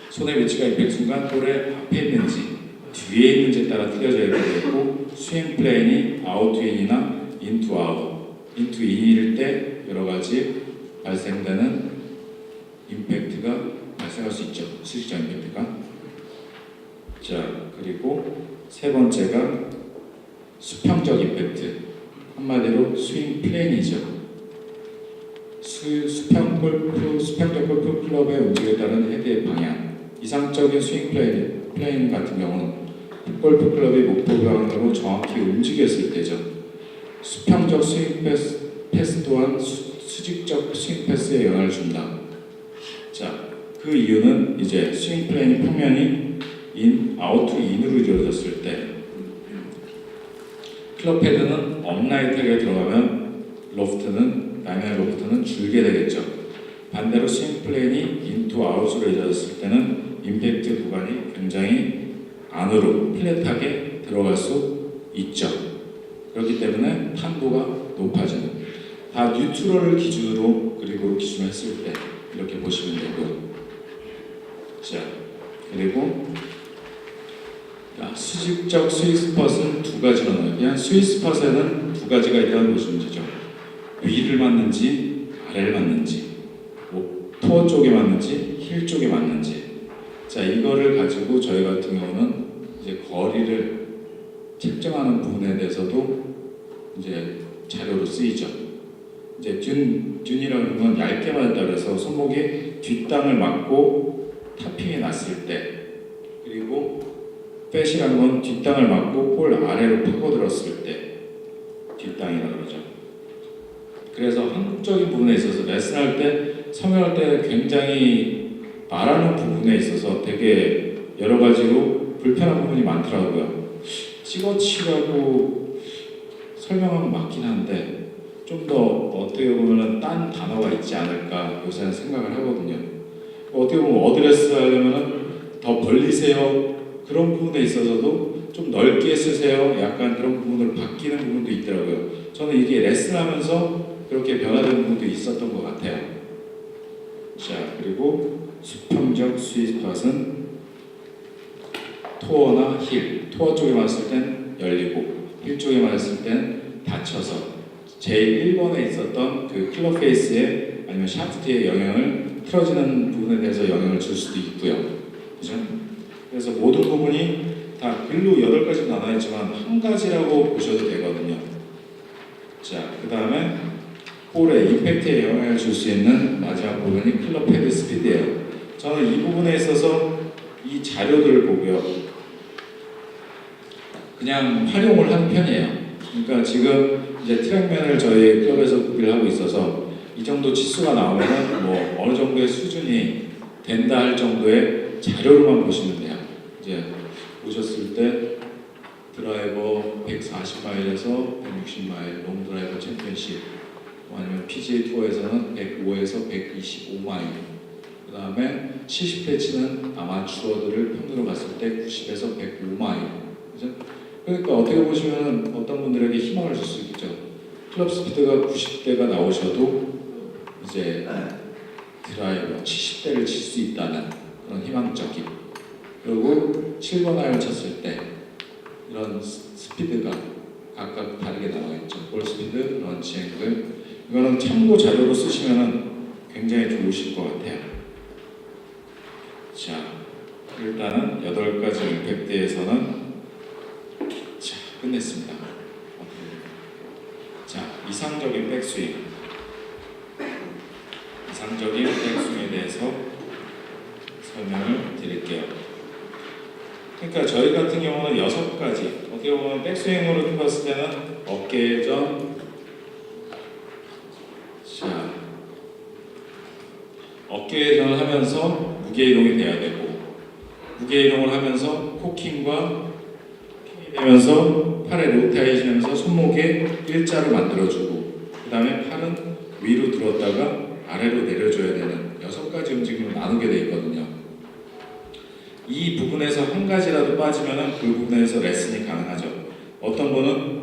S1: 손의 위치가 임팩트 순간 볼의 앞에 있는지 뒤에 있는지에 따라 틀려져 있게 되고 스윙 플레인이 아웃윈이나 인투 아웃, 인투 인일 때 여러 가지 발생되는 임팩트가 발생할 수 있죠. 수직적 임팩트가. 자, 그리고 세 번째가 수평적 임팩트. 한마디로 스윙 플레인이죠. 수평적 골프 클럽의 움직임에 따른 헤드의 방향. 이상적인 스윙 플레인 같은 경우는 골프 클럽이 목표 방향으로 정확히 움직였을 때죠. 수평적 스윙 패스 또한 수직적 스윙 패스에 영향을 준다. 자, 그 이유는 이제 스윙 플레인의 표면이 아웃 투 인으로 이루어졌을 때 클럽 헤드는 업라이트하게 들어가면 다이나믹 로프트는 줄게 되겠죠. 반대로 스윙 플레인이 인투 아웃으로 이루어졌을 때는 임팩트 구간이 굉장히 안으로 플랫하게 들어갈 수 있죠. 그렇기 때문에 탄도가 높아지는 다 뉴트럴을 기준으로 그리고 기준했을 때 이렇게 보시면 되고요. 자, 그리고 수직적 스윗스팟은 두 가지로 나눠요. 그냥 스윗스팟에는 두 가지가 있다고 보시면 되죠. 위를 맞는지 아래를 맞는지, 토어 쪽에 맞는지 힐 쪽에 맞는지. 자, 이거를 가지고 저희 같은 경우는 이제 거리를 측정하는 부분에 대해서도 이제 자료로 쓰이죠. 이제 듄이라는 건 얇게 맞았다 그래서 손목이 뒷땅을 맞고 타핑이 났을 때, 그리고 팻이라는 건 뒷땅을 맞고 볼 아래로 파고들었을 때 뒷땅이라고 그러죠. 그래서 한국적인 부분에 있어서 레슨할 때, 설명할 때 굉장히 말하는 부분에 있어서 되게 여러 가지로 불편한 부분이 많더라고요. 찍어치라고 설명하면 맞긴 한데 좀 더 어떻게 보면은 딴 단어가 있지 않을까 요새는 생각을 하거든요. 어떻게 보면 어드레스 하려면은 더 벌리세요 그런 부분에 있어서도 좀 넓게 쓰세요 약간 그런 부분으로 바뀌는 부분도 있더라고요. 저는 이게 레슨하면서 그렇게 변화되는 부분도 있었던 것 같아요. 자, 그리고 수평적 스윗팟은 토어나 힐, 토어 쪽에 맞았을 땐 열리고 힐 쪽에 맞았을 땐 닫혀서 제일 1번에 있었던 그 킬러 페이스에 아니면 샤프트에 영향을 틀어지는 부분에 대해서 영향을 줄 수도 있고요. 그죠? 그래서 모든 부분이 다 글로 8가지 나눠있지만 한 가지라고 보셔도 되거든요. 자, 그 다음에 볼의 임팩트에 영향을 줄 수 있는 마지막 부분이 클럽 헤드 스피드예요. 저는 이 부분에 있어서 이 자료들을 보고요. 그냥 활용을 하는 편이에요. 그러니까 지금 이제 트랙맨을 저희 클럽에서 구비를 하고 있어서 이 정도 지수가 나오면 뭐 어느 정도의 수준이 된다 할 정도의 자료로만 보시면 돼요. 이제 보셨을 때 드라이버 140마일에서 160마일, 롱 드라이버 챔피언십, 아니면 PGA 투어에서는 105에서 125마일, 그 다음에 70패치는 아마추어들을 평균으로 봤을 때 90에서 105마일. 그죠? 그러니까 어떻게 보시면 어떤 분들에게 희망을 줄 수 있죠. 클럽 스피드가 90대가 나오셔도 이제 드라이버 70대를 칠 수 있다는 그런 희망적인, 그리고 7번 아이언 쳤을 때 이런 스피드가 각각 다르게 나와 있죠. 볼 스피드, 런치 앵글. 이거는 참고 자료로 쓰시면 굉장히 좋으실 것 같아요. 자, 일단은 8가지 임팩트에서는 자, 끝냈습니다. 자, 이상적인 백스윙. 이상적인 백스윙에 대해서 설명을 드릴게요. 그러니까 저희 같은 경우는 6가지, 어떻게 보면 백스윙으로 봤을 때는 어깨전, 자, 어깨전을 하면서 무게 이동이 돼야 되고, 무게 이동을 하면서 코킹과 킹이 되면서 팔의 로테이션에서 손목에 일자를 만들어주고, 그 다음에 팔은 위로 들었다가 아래로 내려줘야 되는 6가지 움직임을 나누게 되어 있거든요. 이 부분에서 한 가지라도 빠지면 그 부분에서 레슨이 가능하죠. 어떤 분은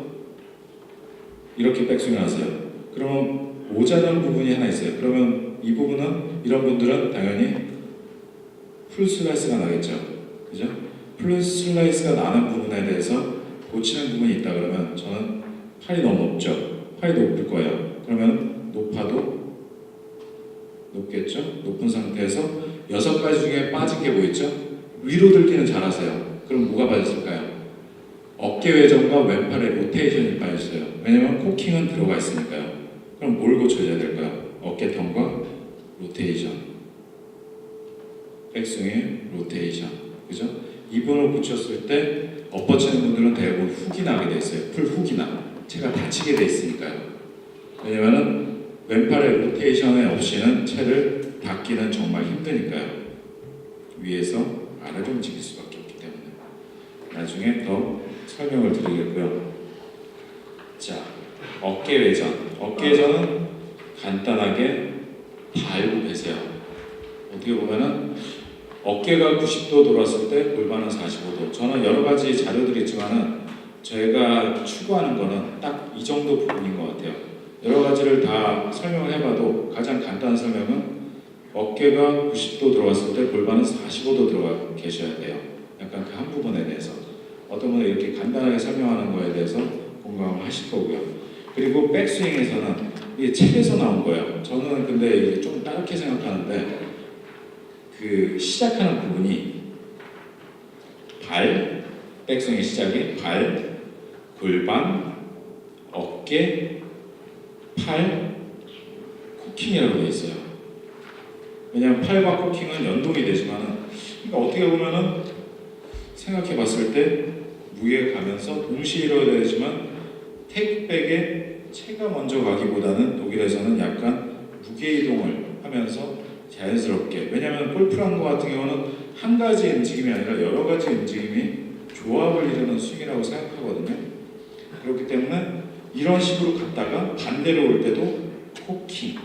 S1: 이렇게 백스윙을 하세요. 그러면 모자란 부분이 하나 있어요. 그러면 이 부분은, 이런 분들은 당연히 풀 슬라이스가 나겠죠. 그죠? 풀 슬라이스가 나는 부분에 대해서 고치는 부분이 있다 그러면 저는 팔이 너무 높죠. 팔이 높을 거예요. 그러면 높아도 높겠죠? 높은 상태에서 6가지 중에 빠진 게 뭐 있죠? 위로 들기는 잘하세요. 그럼 뭐가 빠졌을까요? 어깨 회전과 왼팔의 로테이션이 빠졌어요. 왜냐면 코킹은 들어가 있으니까요. 그럼 뭘 고쳐야 될까요? 어깨턴과 로테이션. 백스윙의 로테이션. 그죠? 이 부분을 고쳤을 때 엎어치는 분들은 대부분 훅이 나게 돼 있어요. 풀 훅이 나. 채가 다치게 돼 있으니까요. 왜냐면은 왼팔의 로테이션에 없이는 채를 닿기는 정말 힘드니까요. 위에서 아래로 움직일 수밖에 없기 때문에 나중에 더 설명을 드리겠고요. 자, 어깨 회전. 어깨 회전은 간단하게 발고 계세요. 어떻게 보면은 어깨가 90도 돌았을 때 골반은 45도. 저는 여러 가지 자료들이 있지만은 제가 추구하는 거는 딱 이 정도 부분인 것 같아요. 여러 가지를 다 설명을 해봐도 가장 간단한 설명은 어깨가 90도 들어갔을 때 골반은 45도 들어가 계셔야 돼요. 약간 그 한 부분에 대해서 어떤 분은 이렇게 간단하게 설명하는 거에 대해서 공감을 하실 거고요. 그리고 백스윙에서는 이게 책에서 나온 거예요. 저는 근데 이게 좀 다르게 생각하는데 그 시작하는 부분이 발, 백스윙의 시작이 발, 골반, 어깨, 팔, 코킹이라고 되어 있어요. 왜냐하면 팔과 코킹은 연동이 되지만은, 그러니까 어떻게 보면은 생각해 봤을 때 무게가 가면서 동시에 이루어야 되지만 테이크백에 체가 먼저 가기보다는 독일에서는 약간 무게 이동을 하면서 자연스럽게, 왜냐하면 골프라는 것 같은 경우는 한 가지 움직임이 아니라 여러 가지 움직임이 조합을 이루는 스윙이라고 생각하거든요. 그렇기 때문에 이런 식으로 갔다가 반대로 올 때도 코킹,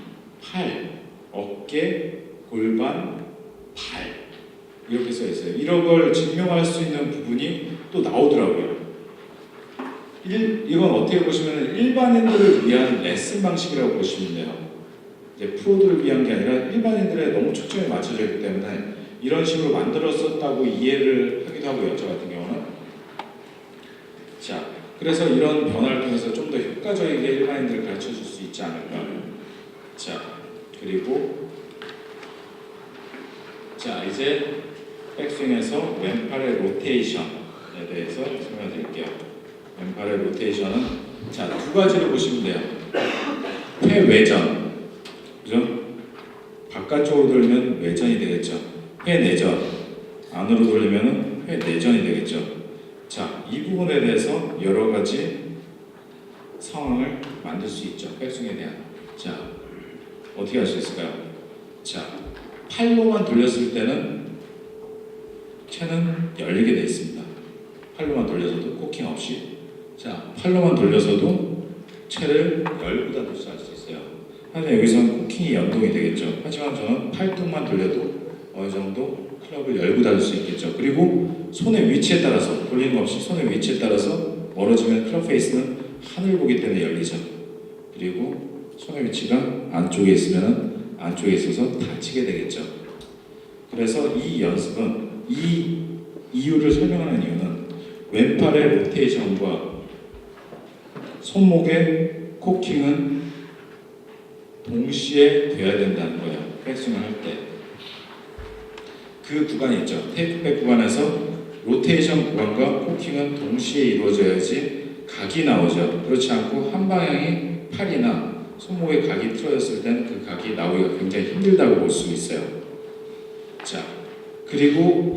S1: 팔, 어깨, 골반, 발 이렇게 써 있어요. 이런 걸 증명할 수 있는 부분이 또 나오더라고요. 이건 어떻게 보시면 일반인들을 위한 레슨 방식이라고 보시면 돼요. 이제 프로들을 위한 게 아니라 일반인들에 너무 초점이 맞춰져 있기 때문에 이런 식으로 만들었었다고 이해를 하기도 하고요. 저 같은 경우는. 자, 그래서 이런 변화를 통해서 좀 더 효과적이게 일반인들을 가르쳐 줄 수 있지 않을까. 자, 그리고 자, 이제 백스윙에서 왼팔의 로테이션에 대해서 설명드릴게요. 왼팔의 로테이션은 자, 두 가지로 보시면 돼요. 회외전, 그죠? 바깥쪽으로 돌리면 외전이 되겠죠. 회내전, 안으로 돌리면 회내전이 되겠죠. 자, 이 부분에 대해서 여러 가지 상황을 만들 수 있죠. 백스윙에 대한. 자, 어떻게 할 수 있을까요? 자, 팔로만 돌렸을 때는 채는 열리게 되어 있습니다. 팔로만 돌려서도 코킹 없이. 자, 팔로만 돌려서도 채를 열고 닫을 수 있어요. 하지만 여기서는 코킹이 연동이 되겠죠. 하지만 저는 팔뚝만 돌려도 어느 정도 클럽을 열고 닫을 수 있겠죠. 그리고 손의 위치에 따라서 돌리는 것 없이 손의 위치에 따라서 멀어지면 클럽 페이스는 하늘 보기 때문에 열리죠. 그리고 손의 위치가 안쪽에 있으면 안쪽에 있어서 닫히게 되겠죠. 그래서 이 연습은 이 이유를 설명하는 이유는 왼팔의 로테이션과 손목의 코킹은 동시에 돼야 된다는 거예요. 백스윙을 할 때. 그 구간이 있죠. 테이크백 구간에서 로테이션 구간과 코킹은 동시에 이루어져야지 각이 나오죠. 그렇지 않고 한 방향이 팔이나 손목에 각이 틀어졌을 때는 그 각이 나오기가 굉장히 힘들다고 볼 수 있어요. 자, 그리고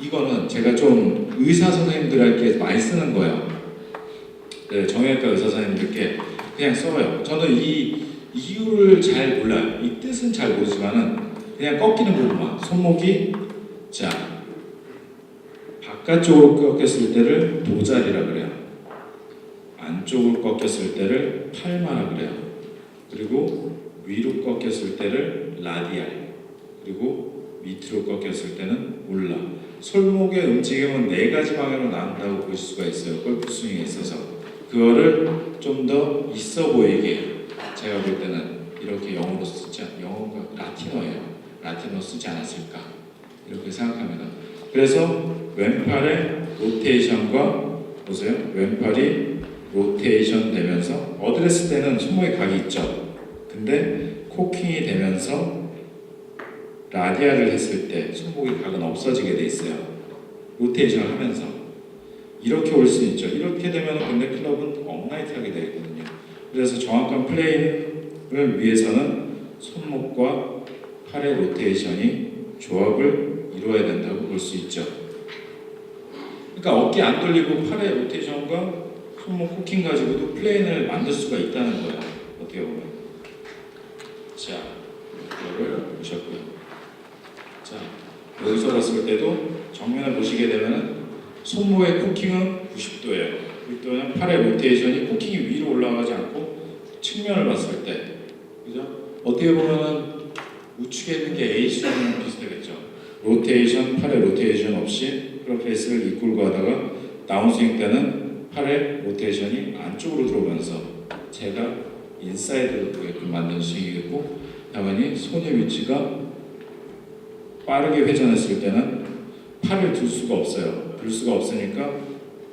S1: 이거는 제가 좀 의사 선생님들에게 많이 쓰는 거예요. 네, 정형외과 의사 선생님들께 그냥 써요. 저는 이 이유를 잘 몰라요. 이 뜻은 잘 모르지만은 그냥 꺾이는 부분만 손목이 자 바깥쪽으로 꺾였을 때를 도자리라 그래요. 안쪽으로 꺾였을 때를 팔마라 그래요. 그리고 위로 꺾였을 때를 라디알, 그리고 밑으로 꺾였을 때는 울라. 손목의 움직임은 네 가지 방향으로 나온다고 볼 수가 있어요. 골프 스윙에 있어서 그거를 좀 더 있어 보이게 제가 볼 때는 이렇게 영어로 쓰지, 영어가 라틴어예요. 라틴어 쓰지 않았을까 이렇게 생각합니다. 그래서 왼팔의 로테이션과 보세요. 왼팔이 로테이션 되면서 어드레스 때는 손목에 각이 있죠. 근데 코킹이 되면서 라디아를 했을 때 손목의 각은 없어지게 돼 있어요. 로테이션을 하면서 이렇게 올 수 있죠. 이렇게 되면 근데 클럽은 업라이트하게 되거든요. 그래서 정확한 플레이를 위해서는 손목과 팔의 로테이션이 조합을 이루어야 된다고 볼 수 있죠. 그러니까 어깨 안 돌리고 팔의 로테이션과 손목 코킹 가지고도 플레인을 만들 수가 있다는 거예요. 어떻게 보면. 자, 이거를 보셨고요. 자, 여기서 봤을 때도 정면을 보시게 되면 손목의 코킹은 90도예요. 90도는 팔의 로테이션이 코킹이 위로 올라가지 않고 측면을 봤을 때, 그죠? 어떻게 보면은 우측에 있는 게 A수랑 비슷하겠죠. 로테이션, 팔의 로테이션 없이 클럽 페이스를 이끌고 하다가 다운스윙 때는 팔의 로테이션이 안쪽으로 들어오면서 제가 인사이드로 들어오게끔 만든 스윙이겠고, 당연히 손의 위치가 빠르게 회전했을 때는 팔을 들 수가 없어요. 들 수가 없으니까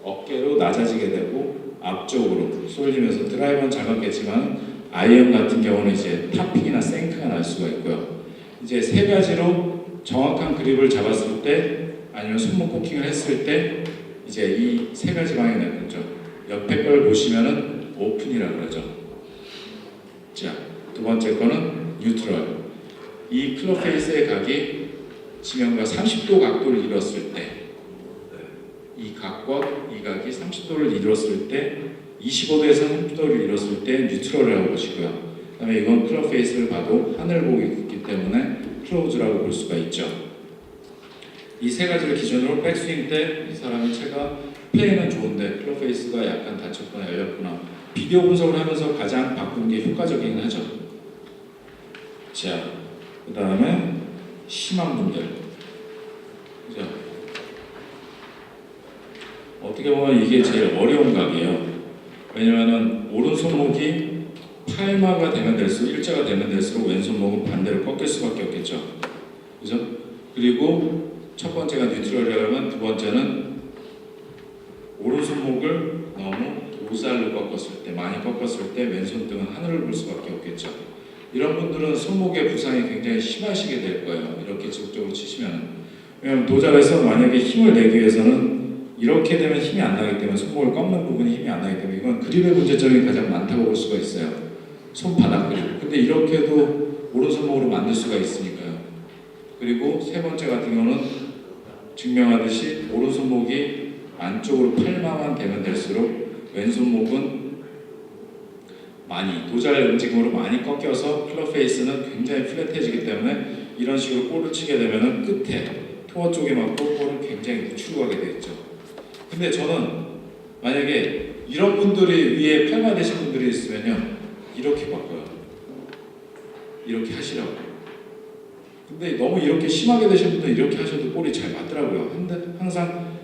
S1: 어깨로 낮아지게 되고 앞쪽으로 쏠리면서 드라이버는 잘 맞겠지만 아이언 같은 경우는 이제 탑핑이나 생크가 날 수가 있고요. 이제 세 가지로 정확한 그립을 잡았을 때 아니면 손목 코킹을 했을 때 이제 이 세 가지 방향이 나겠죠. 옆에 걸 보시면은 오픈이라고 그러죠. 자, 두 번째 거는 뉴트럴. 이 클럽 페이스의 각이 지면과 30도 각도를 이뤘을 때, 이 각과 이 각이 30도를 이뤘을 때, 25도에서 30도를 이뤘을 때 뉴트럴이라고 보시고요. 그다음에 이건 클럽 페이스를 봐도 하늘 보고 있기 때문에 클로즈라고 볼 수가 있죠. 이 세 가지를 기준으로 백스윙 때 이 사람의 채가
S2: 플레이는 좋은데 클럽 페이스가 약간 다쳤거나 열렸거나 비디오 분석을 하면서 가장 바꾸는 게 효과적이긴 하죠. 자, 그 다음에 심한 분들. 그죠? 어떻게 보면 이게 제일 어려운 각이에요. 왜냐면은 오른손목이 팔마가 되면 될수록 일자가 되면 될수록 왼손목은 반대로 꺾일 수밖에 없겠죠. 그죠? 그리고 첫 번째가 뉴트럴이라면 두 번째는 오른손목을 너무 도살로 꺾었을 때, 많이 꺾었을 때 왼손등은 하늘을 볼 수밖에 없겠죠. 이런 분들은 손목의 부상이 굉장히 심하시게 될 거예요. 이렇게 지속적으로 치시면. 왜냐하면 도잘에서 만약에 힘을 내기 위해서는 이렇게 되면 힘이 안 나기 때문에 손목을 꺾는 부분이 힘이 안 나기 때문에 이건 그립의 문제점이 가장 많다고 볼 수가 있어요. 손바닥 그립. 근데 이렇게도 오른손목으로 만들 수가 있으니까요. 그리고 세 번째 같은 경우는 증명하듯이 오른손목이 안쪽으로 팔마만 되면 될수록 왼손목은 많이 도잘 움직임으로 많이 꺾여서 클럽 페이스는 굉장히 플랫해지기 때문에 이런 식으로 볼을 치게 되면 끝에 토어 쪽에 맞고 볼은 굉장히 우측으로 가게 되겠죠. 근데 저는 만약에 이런 분들이 위에 팔마 되신 분들이 있으면요 이렇게 바꿔요. 이렇게 하시라고. 근데 너무 이렇게 심하게 되신 분들은 이렇게 하셔도 볼이 잘 맞더라고요. 근데 항상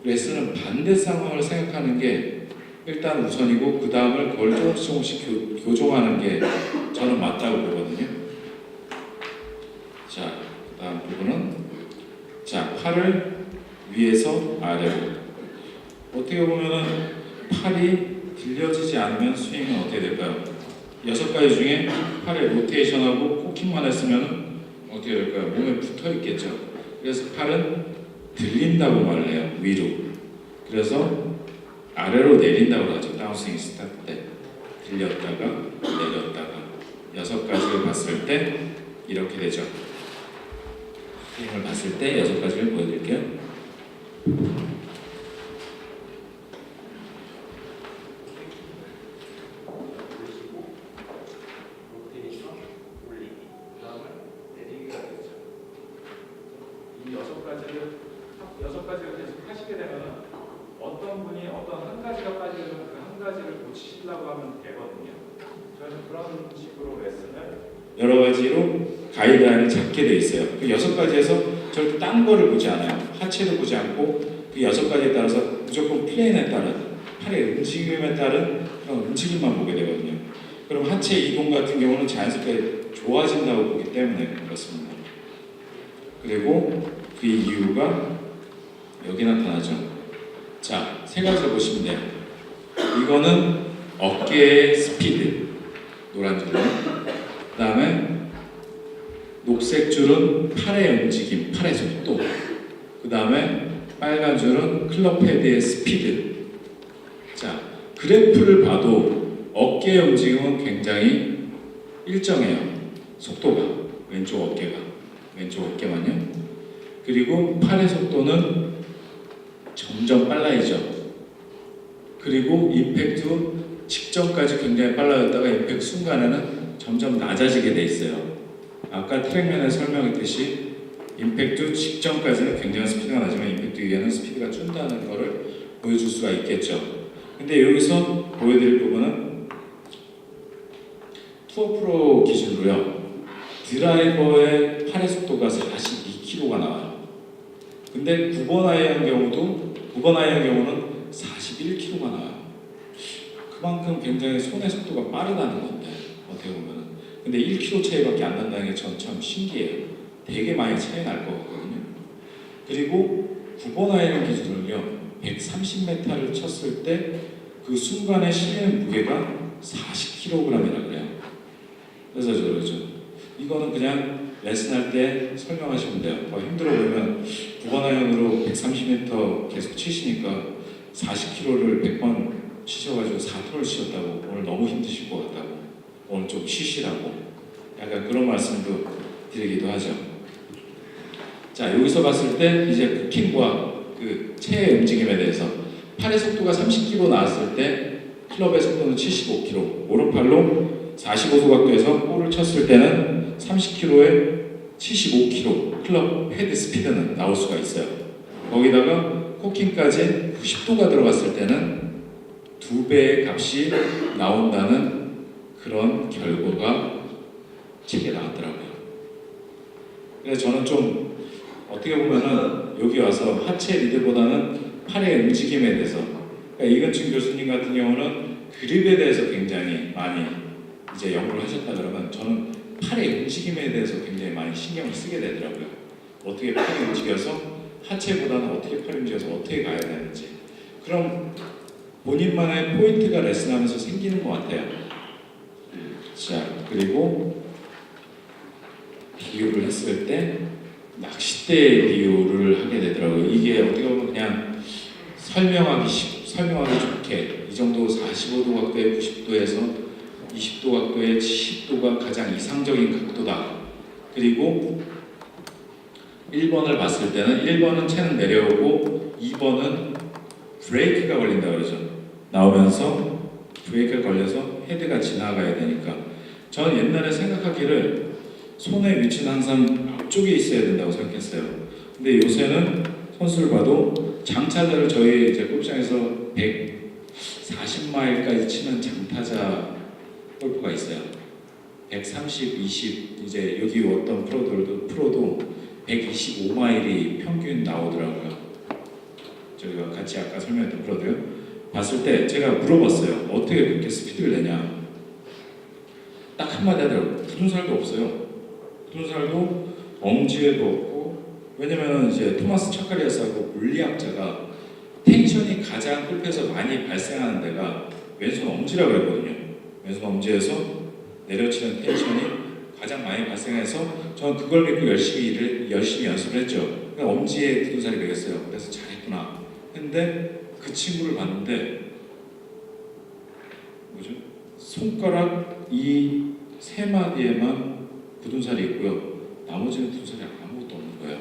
S2: 레슨은 반대 상황을 생각하는 게 일단 우선이고 그 다음을 그걸 조금씩 교정하는 게 저는 맞다고 보거든요. 자, 그 다음 부분은 자 팔을 위에서 아래로 어떻게 보면은 팔이 들려지지 않으면 스윙은 어떻게 될까요? 6가지 중에 팔의 로테이션하고 코킹만 했으면 어떻게 될까요? 몸에 붙어 있겠죠. 그래서 팔은 들린다고 말을 해요. 위로. 그래서 아래로 내린다고 하죠. 다운스윙 스타트 때 들렸다가 내렸다가 6가지를 봤을 때 이렇게 되죠. 스윙을 봤을 때 6가지를 보여드릴게요. 이 6가지를 계속 하시게 되면 어떤 분이 어떤 한 가지가 빠지면 그 한 가지를 고치시려고 하면 되거든요. 저는 그런 식으로 레슨을 여러 가지로 가이드라인을 잡게 돼 있어요. 그 6가지에서 절대 딴 거를 보지 않아요. 하체도 보지 않고 그 6가지에 따라서 무조건 플레인에 따른 팔의 움직임에 따른 그런 움직임만 보게 되거든요. 그럼 하체 이동 같은 경우는 자연스럽게 좋아진다고 보기 때문에 그렇습니다. 그리고 그 이유가 여기 나타나죠. 자, 3가지를 보시면 돼요. 이거는 어깨의 스피드, 노란 줄은. 그 다음에 녹색 줄은 팔의 움직임, 팔의 속도. 그 다음에 빨간 줄은 클럽 헤드의 스피드. 자, 그래프를 봐도 어깨의 움직임은 굉장히 일정해요. 속도가, 왼쪽 어깨만요. 그리고 팔의 속도는 점점 빨라지죠. 그리고 임팩트 직전까지 굉장히 빨라졌다가 임팩트 순간에는 점점 낮아지게 돼 있어요. 아까 트랙맨에 설명했듯이 임팩트 직전까지는 굉장히 스피드가 나지만 임팩트 이후에는 스피드가 준다는 것을 보여줄 수가 있겠죠. 근데 여기서 보여드릴 부분은 투어 프로 기준으로요. 드라이버의 팔의 속도가 42km가 나와요. 근데 9번 아이언 경우는 41km가 나와요. 그만큼 굉장히 손의 속도가 빠르다는 건데 어떻게 보면은. 근데 1km 차이밖에 안 난다는 게 전 참 신기해요. 되게 많이 차이 날 것 같거든요. 그리고 9번 아이언 기준으로요. 130m를 쳤을 때 그 순간에 실리는 무게가 40kg이라 그래요. 그래서 그러죠. 이거는 그냥 레슨할 때 설명하시면 돼요. 더 힘들어 보이면 9번 아이언으로 130m 계속 치시니까 40kg를 100번 치셔가지고 4톤을 치셨다고 오늘 너무 힘드실 것 같다고 오늘 좀 쉬시라고 약간 그런 말씀도 드리기도 하죠. 자, 여기서 봤을 때 이제 코킹과 그 체의 움직임에 대해서 팔의 속도가 30km 나왔을 때 클럽의 속도는 75km, 오른팔로 45도 각도에서 볼을 쳤을 때는 30km에 75km 클럽 헤드 스피드는 나올 수가 있어요. 거기다가
S1: 코킹까지 90도가 들어갔을 때는 2배의 값이 나온다는 그런 결과가 책에 나왔더라고요. 그래서 저는 좀 어떻게 보면은 여기 와서 하체 리드보다는 팔의 움직임에 대해서, 그러니까 이근춘 교수님 같은 경우는 그립에 대해서 굉장히 많이 이제 연구를 하셨다 그러면 저는 팔의 움직임에 대해서 굉장히 많이 신경을 쓰게 되더라고요. 어떻게 팔이 움직여서 하체보다는 어떻게 팔이 움직여서 어떻게 가야 되는지, 그럼 본인만의 포인트가 레슨하면서 생기는 것 같아요. 자, 그리고 비유를 했을 때 낚싯대 비유를 하게 되더라고요. 이게 어떻게 보면 그냥 설명하기 좋게 이 정도 45도 각도의 90도에서 20도 각도의 70도가 가장 이상적인 각도다. 그리고 1번을 봤을 때는 1번은 채는 내려오고 2번은 브레이크가 걸린다 그러죠. 나오면서 브레이크가 걸려서 헤드가 지나가야 되니까, 저는 옛날에 생각하기를 손의 위치는 항상 앞쪽에 있어야 된다고 생각했어요. 근데 요새는 선수를 봐도 장타자를 저희 이제 골프장에서 140마일까지 치는 장타자 골프가 있어요. 130, 20, 이제 여기 어떤 프로도 125마일이 평균 나오더라고요. 저희가 같이 아까 설명했던 프로도요. 봤을 때 제가 물어봤어요. 어떻게 그렇게 스피드를 내냐? 딱 한마디 하더라고요. 굳은 살도 없어요. 굳은 살도 엄지에도 없고, 왜냐면 이제 토마스 차카리아스하고 물리학자가 텐션이 가장 골프에서 많이 발생하는 데가 왼손 엄지라고 그랬거든요. 왼손 엄지에서 내려치는 텐션이 가장 많이 발생해서 저는 그걸 믿고 열심히 연습을 했죠. 그러니까 엄지에 굳은 살이 되겠어요. 그래서 잘했구나. 근데 그 친구를 봤는데 뭐죠? 손가락 이 세 마디에만 굳은 살이 있고요. 나머지는 굳은 살이 아무것도 없는 거예요.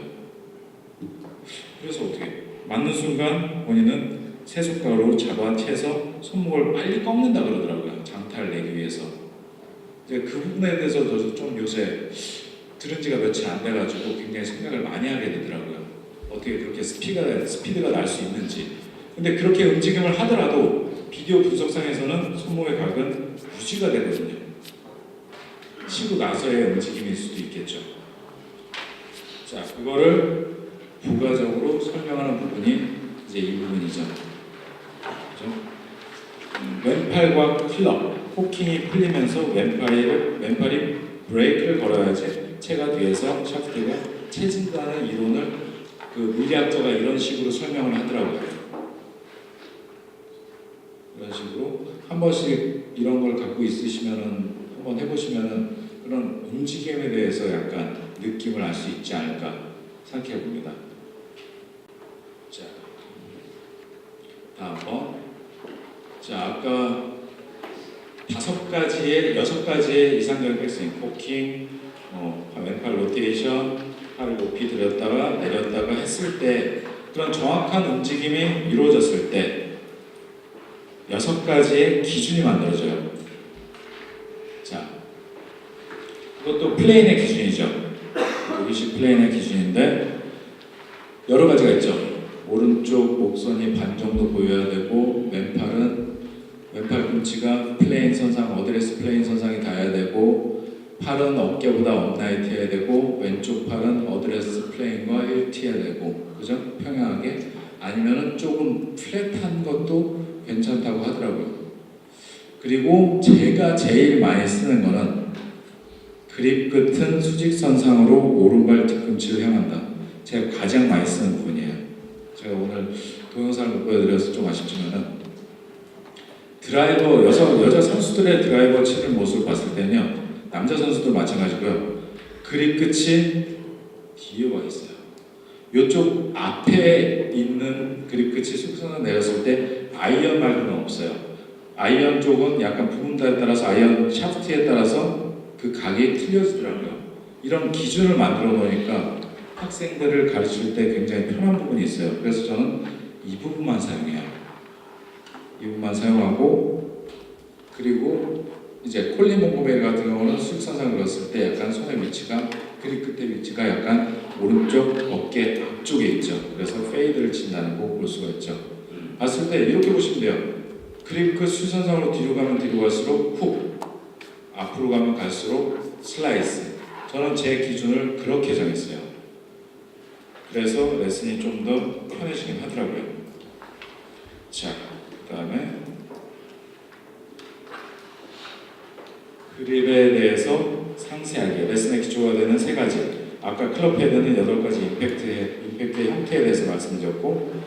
S1: 그래서 어떻게 맞는 순간 본인은 세 손가락으로 잡아채서 손목을 빨리 꺾는다 그러더라고요. 장타를 내기 위해서. 이제 그 부분에 대해서 저도 좀 요새 들은 지가 며칠 안 돼가지고 굉장히 생각을 많이 하게 되더라고요. 어떻게 그렇게 스피드가 날 수 있는지. 근데 그렇게 움직임을 하더라도 비디오 분석상에서는 손목의 각은 유지가 되거든요. 치고 나서의 움직임일 수도 있겠죠. 자, 그거를 부가적으로 설명하는 부분이 이제 이 부분이죠. 그죠? 왼팔과 클럽, 코킹이 풀리면서 왼팔이 브레이크를 걸어야지 채가 뒤에서 샤프트가 채진다는 이론을 그 물리학자가 이런 식으로 설명을 하더라고요. 이런 식으로 한 번씩 이런 걸 갖고 있으시면은 한번 해보시면은 그런 움직임에 대해서 약간 느낌을 알 수 있지 않을까 생각해 봅니다. 자, 다음번. 자, 아까 6가지의 이상적인 백스윙, 코킹, 왼팔 로테이션, 팔을 높이 들였다가 내렸다가 했을 때 그런 정확한 움직임이 이루어졌을 때 6가지의 기준이 만들어져요. 자, 그것도 플레인의 기준이죠. 이것이 플레인의 기준인데 여러 가지가 있죠. 오른쪽 목선이 반 정도 보여야 되고, 왼팔꿈치가 플레인 선상, 어드레스 플레인 선상이 닿아야 되고, 팔은 어깨보다 업라이트 해야 되고, 왼쪽 팔은 어드레스 플레인과 일치해야 되고, 그죠? 평행하게. 아니면은 조금 플랫한 것도 괜찮다고 하더라고요. 그리고 제가 제일 많이 쓰는 거는 그립 끝은 수직선상으로 오른발 뒤꿈치를 향한다. 제가 가장 많이 쓰는 부분이에요. 제가 오늘 동영상을 못 보여드려서 좀 아쉽지만은 드라이버, 여자 선수들의 드라이버 치는 모습을 봤을 때는요, 남자 선수도 마찬가지고요. 그립 끝이 뒤에 와 있어요. 이쪽 앞에 있는 그립 끝이 수직선을 내렸을 때 아이언 말고는 없어요. 아이언 쪽은 약간 부분에 따라서 아이언 샤프트에 따라서 그 각이 틀려지더라고요. 이런 기준을 만들어 놓으니까 학생들을 가르칠 때 굉장히 편한 부분이 있어요. 그래서 저는 이 부분만 사용해요. 이 부분만 사용하고, 그리고 이제 콜린 몽고메리 같은 경우는 수직선상을 그렸을 때 약간 손의 위치가, 그립 끝의 위치가 약간 오른쪽 어깨 앞쪽에 있죠. 그래서 페이드를 친다는 거 볼 수가 있죠. 봤을 때 이렇게 보시면 돼요. 그립 수선상으로 뒤로 가면 뒤로 갈수록 훅, 앞으로 가면 갈수록 슬라이스. 저는 제 기준을 그렇게 정했어요. 그래서 레슨이 좀 더 편해지긴 하더라고요. 자, 그 다음에 그립에 대해서 상세하게 레슨의 기초가 되는 3가지. 아까 클럽 헤드는 8가지 임팩트의 형태에 대해서 말씀드렸고,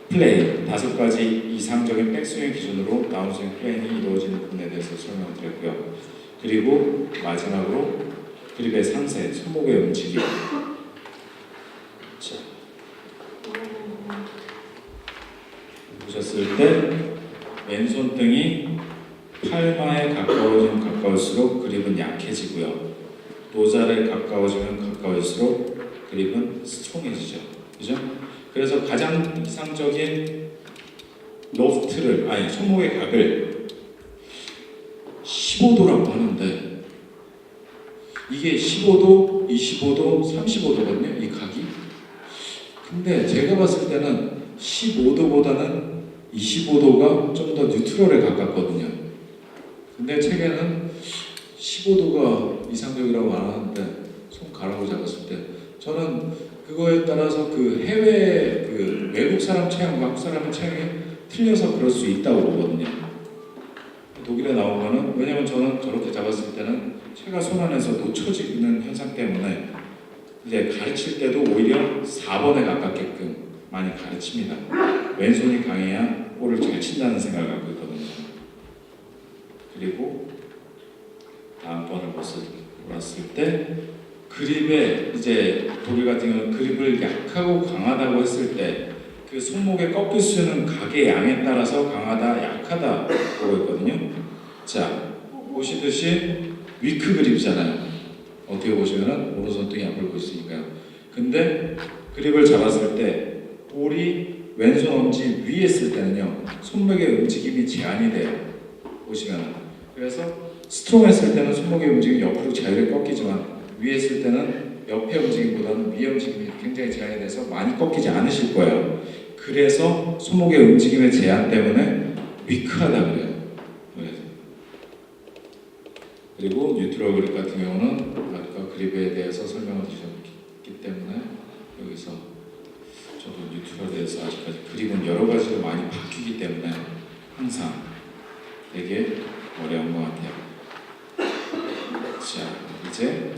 S1: 플레이 5가지 이상적인 백스윙 기준으로 다운스윙 플레이이 이루어지는 부분에 대해서 설명을 드렸고요. 그리고 마지막으로 그립의 상세, 손목의 움직임. 자, 보셨을 때 왼손등이 팔마에 가까울수록 그립은 약해지고요. 노자에 가까워지면 가까울수록 그립은 스트롱해지죠. 그죠? 그래서 가장 이상적인 손목의 각을 15도라고 하는데 이게 15도, 25도, 35도거든요. 이 각이. 근데 제가 봤을 때는 15도보다는 25도가 좀 더 뉴트럴에 가깝거든요. 근데 책에는 15도가 이상적이라고 안 하는데 손가락으로 잡았을 때 저는 그거에 따라서 그 해외 그 외국 사람 체형과 한국 사람의 체형이 틀려서 그럴 수 있다고 보거든요. 독일에 나온 거는 왜냐면 저는 저렇게 잡았을 때는 체가 손 안에서 놓쳐지는 현상 때문에 이제 가르칠 때도 오히려 4번에 가깝게끔 많이 가르칩니다. 왼손이 강해야 볼을 잘 친다는 생각을 갖고 있거든요. 그리고 다음번을 봤을 때 그립에 이제 독일 같은 경우는 그립을 약하고 강하다고 했을 때 그 손목에 꺾일 수 있는 각의 양에 따라서 강하다, 약하다 보고 있거든요. 자, 보시듯이 위크 그립이잖아요. 어떻게 보시면은 오른손등이 앞을 볼 수 있으니까요. 근데 그립을 잡았을 때 볼이 왼손 엄지 위에 있을 때는요 손목의 움직임이 제한이 돼요. 보시면은. 그래서 스트롱했을 때는 손목의 움직임이 옆으로 자유롭게 꺾이지만 위에 있을 때는 옆의 움직임보다는 위의 움직임이 굉장히 제한이 돼서 많이 꺾이지 않으실 거예요. 그래서 손목의 움직임의 제한 때문에 위크하다 그래요. 그리고 뉴트럴 그립 같은 경우는 아까 그립에 대해서 설명을 드렸기 때문에 여기서 저도 뉴트럴에 대해서 아직까지 그립은 여러 가지로 많이 바뀌기 때문에 항상 되게 어려운 것 같아요. 자, 이제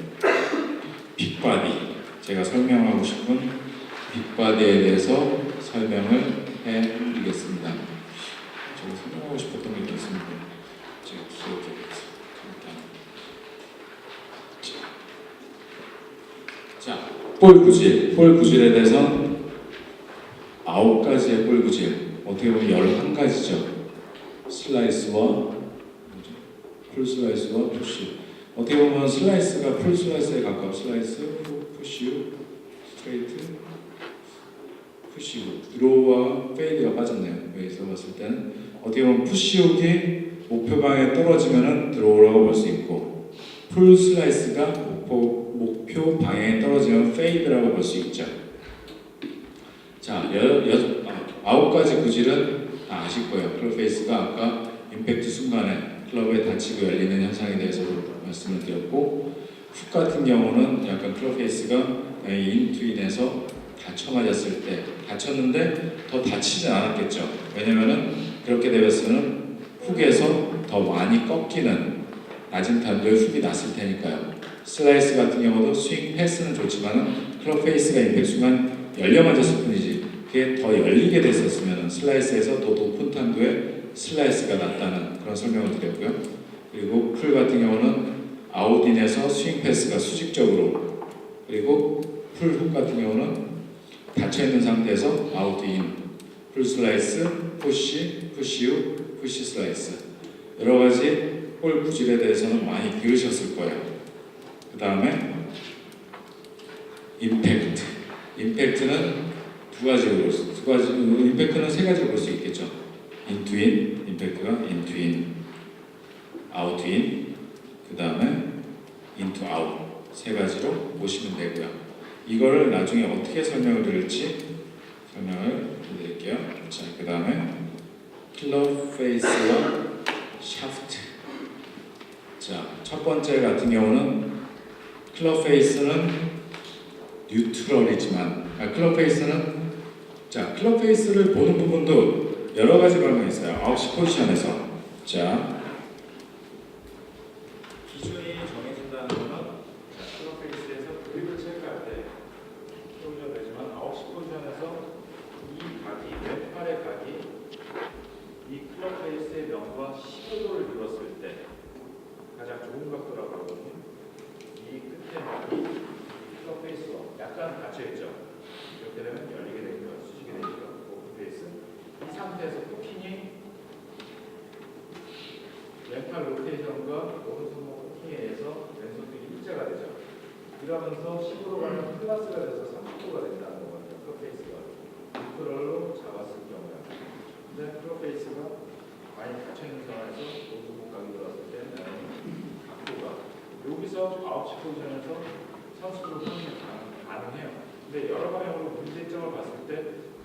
S1: 빅바디, 제가 설명하고 싶은 빅바디에 대해서 설명을 해드리겠습니다. 제가 설명하고 싶었던 게 있습니다. 제가 기억해보겠습니다. 자, 볼 구질에 대해서 9가지의 볼 구질, 어떻게 보면 11가지죠. 슬라이스와 풀 슬라이스와 푸시. 어떻게 보면 슬라이스가 풀 슬라이스에 가까워. 슬라이스, 푸시, 스트레이트, 푸시, 드로우와 페이드가 빠졌네요. 여기서 봤을 때는 어떻게 보면 푸시훅이 목표 방향에 떨어지면은 드로우라고 볼 수 있고, 풀 슬라이스가 목표 방향에 떨어지면 페이드라고 볼 수 있죠. 자, 9가지 구질은 다 아실 거예요. 클럽 페이스가 아까 임팩트 순간에 클럽에 닫히고 열리는 현상에 대해서도 말씀을 드렸고, 훅 같은 경우는 약간 클럽 페이스가 인투인에서 다쳐 맞았을 때 다쳤는데 더 다치진 않았겠죠. 왜냐면은 그렇게 되었으면 훅에서 더 많이 꺾이는 낮은 탄도의 훅이 났을 테니까요. 슬라이스 같은 경우도 스윙 패스는 좋지만은 클럽 페이스가 임팩트 순간 열려 맞았을 뿐이지 그게 더 열리게 됐었으면 슬라이스에서 더 높은 탄도의 슬라이스가 났다는 그런 설명을 드렸고요. 그리고 풀 같은 경우는 아웃인에서 스윙 패스가 수직적으로, 그리고 풀 훅 같은 경우는 닫혀있는 상태에서 아웃인, 풀 슬라이스, 푸시, 푸시 훅, 푸시 슬라이스. 여러 가지 볼 구질에 대해서는 많이 들으셨을 거예요. 그 다음에 임팩트. 임팩트는 임팩트는 3가지로 볼 수 있겠죠. 인투인, 임팩트가 인투인, 아웃인, 그 다음에 인투 아웃 3가지로 보시면 되고요. 이거를 나중에 어떻게 설명을 드릴지 설명을 드릴게요. 자, 그 다음에 클럽 페이스와 샤프트. 자, 첫 번째 같은 경우는 클럽 페이스는 뉴트럴이지만 클럽 페이스는 클럽 페이스를 보는 부분도 여러 가지 방법이 있어요. 9시 포지션에서
S2: 기준이 정해진다는 거는 클럽 페이스에서 그립을 체크할 때 표시가 되지만 9시 포지션에서 이 각이 왼팔의 각이 이 클럽 페이스의 면과 15도를 이뤘을 때 가장 좋은 각도라고 하거든요. 이 끝에 면이 클럽 페이스와 약간 닫혀있죠. 이렇게 되면 열리게 되니까 수직이 되니까 오픈 페이스. 이 상태에서 포킹이 왼팔 로테이션과 오른손목 포킹에 의해서 왼손등이 일자가 되죠. 이러면서 10으로 가면 플러스가 돼서 30도가 된다는 거거든요. 클럽 페이스가 뉴트럴로 잡았을 경우에. 근데 클럽 페이스가 많이 닫혀있는 상황에서 오른손목 각이 들어왔을 때 각도가 여기서 9시 포지션에서 선수로 포킹이 가능해요. 근데 여러 방향으로 문제점을 봤을 때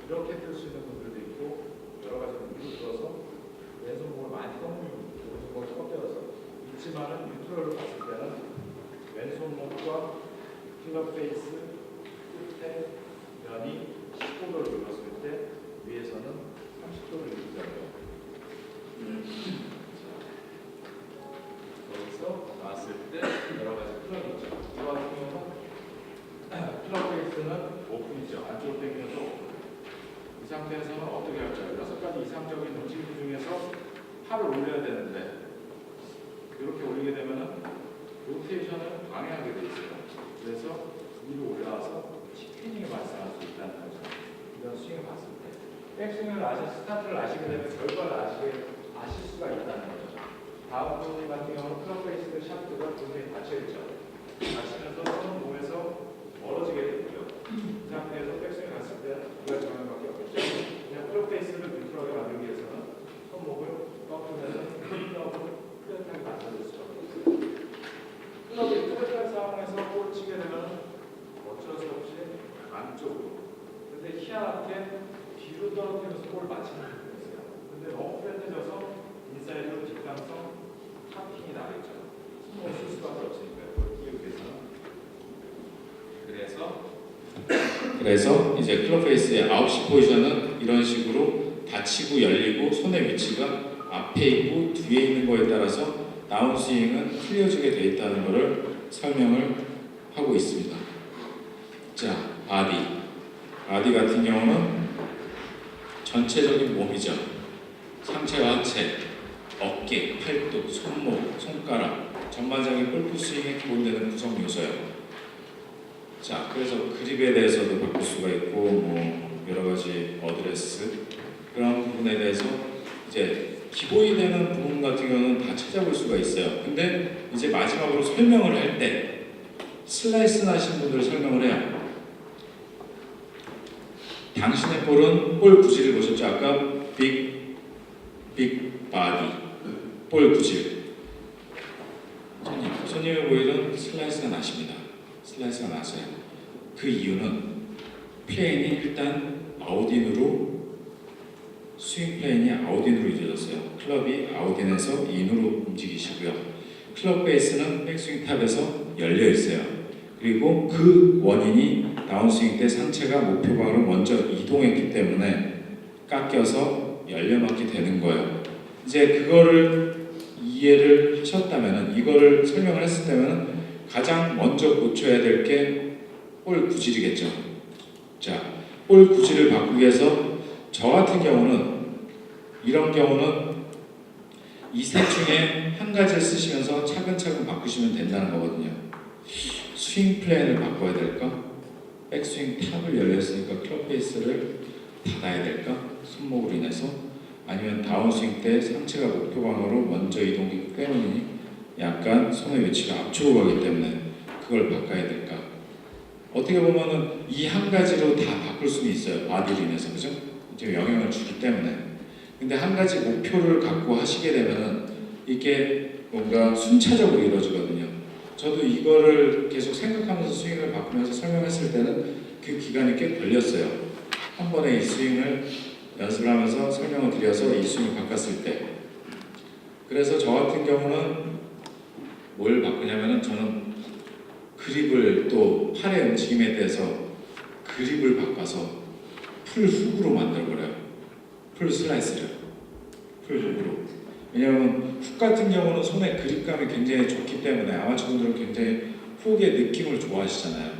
S2: 이렇게 뜰 수 있는 분들도 있고 여러 가지 의미로 들어서 왼손목을 많이 꺾는 오른손목을 꺾여서 있지만은 뉴트럴로 봤을 때는 왼손목과 클럽 페이스 끝에 면이 15도를 눌렀을 때 위에서는 30도를 유지하고요. 여기서 나왔을 때 여러 가지 클럽이 있죠. 이거 같은 경우는 클럽 페이스는 오픈이죠. 안쪽으로 당기면서 오픈. 이 상태에서는 어떻게 할까요? 6가지 이상적인 움직임 중에서 팔을 올려야 되는데 이렇게 올리게 되면은 로테이션을 방해하게 돼 있어요. 그래서 위로 올라와서 스피닝이 발생할 수 있다는 거죠. 이런 스윙을 봤을 때 백스윙을 스타트를 아시게 되면 결과를 아실 수가 있다는 거죠. 다음 분 같은 경우는 클럽 페이스 샤프트가 굉장히 닫혀있죠. 닫히면서 손목에서 멀어지게 되고요. 이 상태에서 백스윙을 갔을 때 우리가 정하는 밖에 없겠죠. 그냥 클럽 페이스를 뉴트럴하게 만들기 위해서는 손목을 꺾으면서 클럽을 뚜렷하게 만들어줄 수가 있어요. 클럽이 뚜렷한 상황에서 볼을 치게 되면 어쩔 수 없이 안쪽으로. 근데 희한하게 뒤로 떨어뜨려서 볼을 맞히는 경우가 있어요. 근데 너무 플랫해져서 인사이드로 직방성 탑핑이 나겠죠. 손목을 쓸 수밖에 없으니까요. 그걸 끼우기 위해서는.
S1: 그래서 이제 클럽 페이스의 9시 포지션은 이런 식으로 닫히고 열리고 손의 위치가 앞에 있고 뒤에 있는 거에 따라서 다운스윙은 틀려지게 되어 있다는 것을 설명을 하고 있습니다. 자, 바디 같은 경우는 전체적인 몸이죠. 상체와 하체, 어깨, 팔뚝, 손목, 손가락, 전반적인 골프 스윙에 기본되는 구성 요소예요. 자, 그래서 그립에 대해서도 바꿀 수가 있고 뭐 여러 가지 어드레스 그런 부분에 대해서 이제 기본이 되는 부분 같은 경우는 다 찾아볼 수가 있어요. 근데 이제 마지막으로 설명을 할 때 슬라이스 나신 분들 설명을 해요. 당신의 볼은 볼 구질을 보셨죠? 아까 빅 바디 볼 구질. 손님의 볼은 슬라이스가 나십니다. 슬라이스가 나서요. 그 이유는 플레인이 일단 아웃인으로 스윙 플레인이 아웃인으로 이루어졌어요. 클럽이 아웃인에서 인으로 움직이시고요. 클럽 베이스는 백스윙 탑에서 열려 있어요. 그리고 그 원인이 다운스윙 때 상체가 목표 방으로 먼저 이동했기 때문에 깎여서 열려맞게 되는 거예요. 이제 그거를 이해를 하셨다면은 이거를 설명을 했을 때면은 가장 먼저 고쳐야 될 게 볼 구질이겠죠. 자, 볼 구질을 바꾸기 위해서 저 같은 경우는 이런 경우는 이 셋 중에 한 가지를 쓰시면서 차근차근 바꾸시면 된다는 거거든요. 스윙 플랜을 바꿔야 될까? 백스윙 탑을 열렸으니까 클럽 페이스를 닫아야 될까? 손목으로 인해서 아니면 다운스윙 때 상체가 목표 방향으로 먼저 이동하기 때문이니 약간 손의 위치가 앞쪽으로 가기 때문에 그걸 바꿔야 될까? 어떻게 보면은 이 한 가지로 다 바꿀 수는 있어요. 바디로 인해서 그죠? 이제 영향을 주기 때문에. 근데 한 가지 목표를 갖고 하시게 되면은 이게 뭔가 순차적으로 이루어지거든요. 저도 이거를 계속 생각하면서 스윙을 바꾸면서 설명했을 때는 그 기간이 꽤 걸렸어요. 한 번에 이 스윙을 연습을 하면서 설명을 드려서 이 스윙을 바꿨을 때. 그래서 저 같은 경우는 뭘 바꾸냐면은 저는 그립을 또 팔의 움직임에 대해서 그립을 바꿔서 풀 훅으로 만들어버려요. 풀 슬라이스를. 풀 훅으로. 왜냐하면 훅 같은 경우는 손의 그립감이 굉장히 좋기 때문에 아마추어분들은 굉장히 훅의 느낌을 좋아하시잖아요.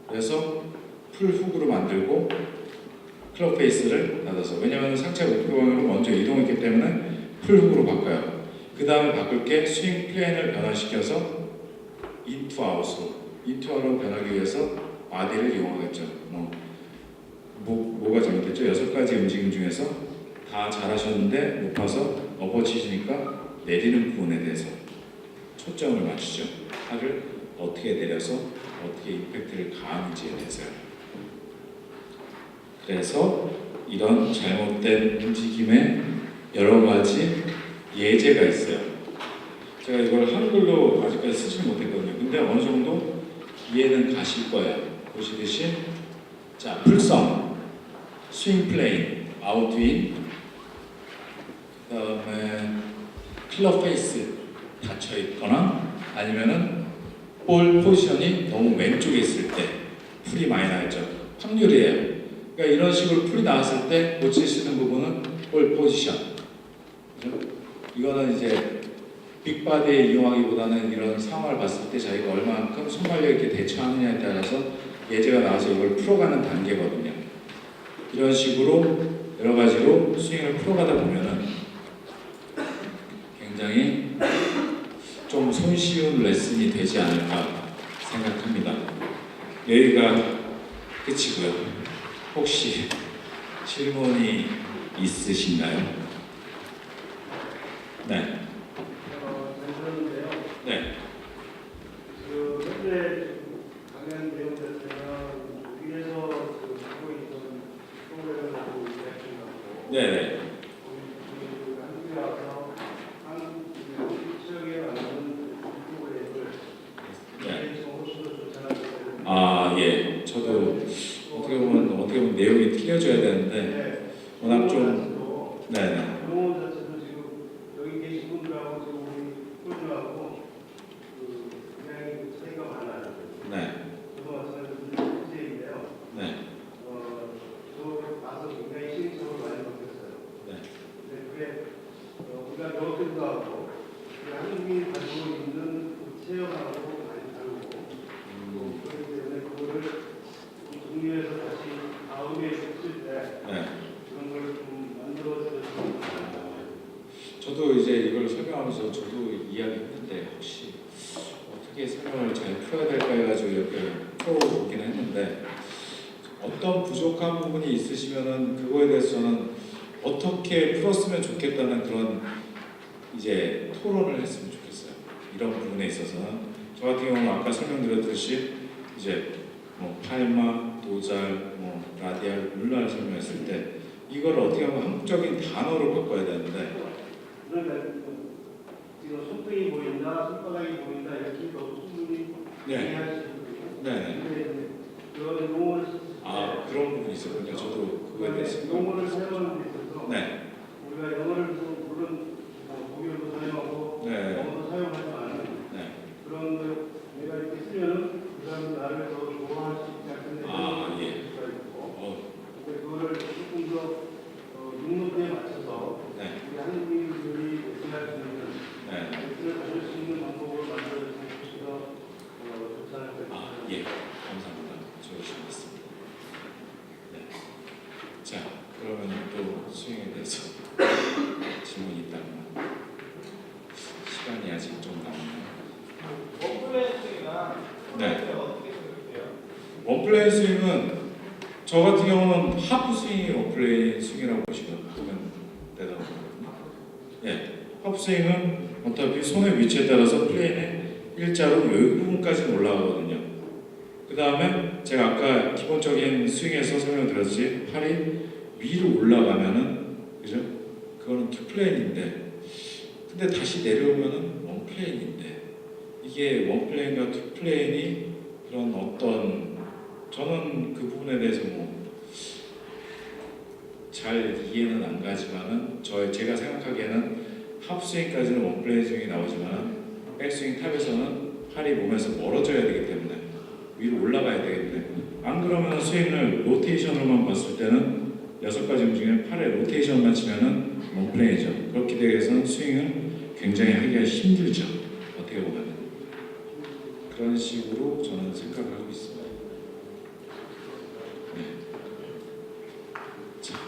S1: 그래서 풀 훅으로 만들고 클럽 페이스를 닫아서, 왜냐하면 상체 목표 방향으로 먼저 이동했기 때문에 풀 훅으로 바꿔요. 그 다음에 바꿀 게 스윙 플레인을 변화시켜서 인투 아웃으로, 인투 아웃으로 변하기 위해서 바디를 이용하겠죠. 뭐가 잘못됐죠? 6가지 움직임 중에서 다 잘하셨는데 높아서 엎어치시니까 내리는 부분에 대해서 초점을 맞추죠. 팔을 어떻게 내려서 어떻게 임팩트를 가하는지에 대해서요. 그래서 이런 잘못된 움직임에 여러 가지 예제가 있어요. 제가 이걸 한글로 아직까지 쓰지 못했거든요. 근데 어느 정도 이해는 가실 거예요. 보시듯이 자, 풀성, 스윙 플레인, 아웃인, 그 다음에 클럽 페이스 닫혀 있거나 아니면은 볼 포지션이 너무 왼쪽에 있을 때 풀이 많이 나있죠. 확률이에요. 그러니까 이런 식으로 풀이 나왔을 때 고치시는 부분은 볼 포지션. 그죠? 이거는 이제 빅바디에 이용하기보다는 이런 상황을 봤을 때 자기가 얼마만큼 손발력 있게 대처하느냐에 따라서 예제가 나와서 이걸 풀어가는 단계거든요. 이런 식으로 여러 가지로 스윙을 풀어가다 보면은 굉장히 좀 손쉬운 레슨이 되지 않을까 생각합니다. 여기가 끝이고요. 혹시 질문이 있으신가요? 네. 네.
S3: 그 현재 강연 내용 자체가 위에서 그 하고 있는 프로그램을 하고 있고,
S1: 네네.
S3: 한국에 와서 한 지역에 맞는 프로그램을 훨씬 더 좋지 않을까.
S1: 아 예. 저도 어떻게 보면 내용이 틀려져야 되는데 워낙 좀 네네.
S3: 용어 자체도 지금 여기 계신 분들하고 지금 우리 꿀들하고 굉장히 차이가 많아요.
S1: 네.
S3: 저도 마찬가지로 문제인데요.
S1: 네.
S3: 저 와서 굉장히 시행착오를 많이 겪었어요.
S1: 네.
S3: 근데 그게 우리가 배웠기도 하고 우리 한국인이 가지고 있는 그 체험하고 많이 다르고 또 그렇기 때문에 그거를 좀 정리해서 다시 다음에 했을 때
S1: 네.
S3: 그런 걸 좀 만들어서 좀
S1: 저도 이제 이걸 설명하면서 저도 이야기했는데 혹시 어떻게 설명을 잘 풀어야 될까 해가지고 이렇게 풀어보긴 했는데 어떤 부족한 부분이 있으시면은 그거에 대해서는 어떻게 풀었으면 좋겠다는 그런 이제 토론을 했으면 좋겠어요. 이런 부분에 있어서는 저 같은 경우는 아까 설명드렸듯이 이제 뭐 팔마, 도잘, 뭐 라디알, 룰라를 설명했을 때 이걸 어떻게 하면 한국적인 단어로 바꿔야 되는데
S3: 그러니까 지금 손등이 보인다, 손바닥이 보인다 이렇게 너무 충분히 이해할 수 있거든요.
S1: 네.
S3: 근데 그런 용어를 쓸 때
S1: 그런 부분이 있었군요. 저도 그거에 대해서
S3: 용어를 사용하는 데 있어서
S1: 네.
S3: 우리가 영어를 물론 독일어도 사용하고
S1: 네.
S3: 영어도 사용하지만
S1: 네.
S3: 그런 걸 내가 이렇게 쓰면은 그 사람이 나를 더 좋아할 수 있지 않겠냐
S1: 예.
S3: 수가 있고 근데 그거를 조금 더 눈높이에 맞춰서
S1: 네.
S3: 우리 한국인들이 예술할 수 있는
S1: 네.
S3: 예술을 가질 수 있는 방법을 만들어주면 훨씬 더 좋지 않을까.
S1: 예. 감사합니다. 좋으신 말씀. 네. 자, 그러면 또 스윙에 대해서 질문이 있다면 시간이 아직 좀 남았나요?
S4: 원플레이 스윙이나
S1: 네.
S4: 어떻게 생각해요?
S1: 원플레이 스윙은 저 같은 경우는 하프 스윙이 원플레이 스윙이라고 보시면 되다고 보거든요. 예. 하프 스윙은 어차피 손의 위치에 따라서 플레인의 일자로 여기 부분까지는 올라가거든요. 그 다음에 제가 아까 기본적인 스윙에서 설명드렸듯이 팔이 위로 올라가면은 그죠? 그거는 투 플레인인데 근데 다시 내려오면은 원 플레인인데 이게 원 플레인과 투 플레인이 그런 어떤 저는 그 부분에 대해서 뭐 잘 이해는 안 가지만은 제가 생각하기에는 하프스윙까지는 원 플레인 스윙이 나오지만 백스윙 탑에서는 팔이 몸에서 멀어져야 되기 때문에 위로 올라가야 되기 때문에 안 그러면 스윙을 로테이션으로만 봤을 때는 6가지 움직임에 팔의 로테이션만 치면은 원 플레인이죠. 그렇게 되어서는 스윙을 굉장히 하기가 힘들죠. 어떻게 보면 그런 식으로 저는 생각을 하고 있습니다. 네. 자,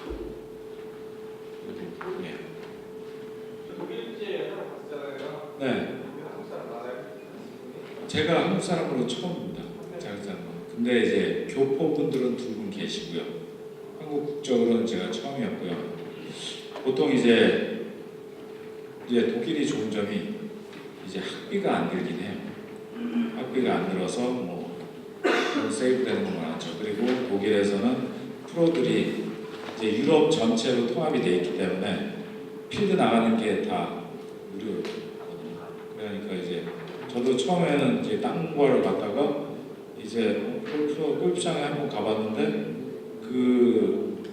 S1: 그리고 네.
S4: 독일제 하러 갔잖아요.
S1: 네.
S4: 한국 사람 맞아요?
S1: 제가 한국 사람으로 처음입니다. 근데 이제 교포분들은 2분 계시고요. 한국 국적으로는 제가 처음이었고요. 보통 이제 독일이 좋은 점이 이제 학비가 안 들긴 해요. 학비가 안 들어서 뭐 세이브 되는 건 많죠. 그리고 독일에서는 프로들이 이제 유럽 전체로 통합이 돼 있기 때문에 필드 나가는 게 다 무료거든요. 그러니까 이제 저도 처음에는 이제 딴 거를 갔다가 이제 골프장에 한번 가봤는데 그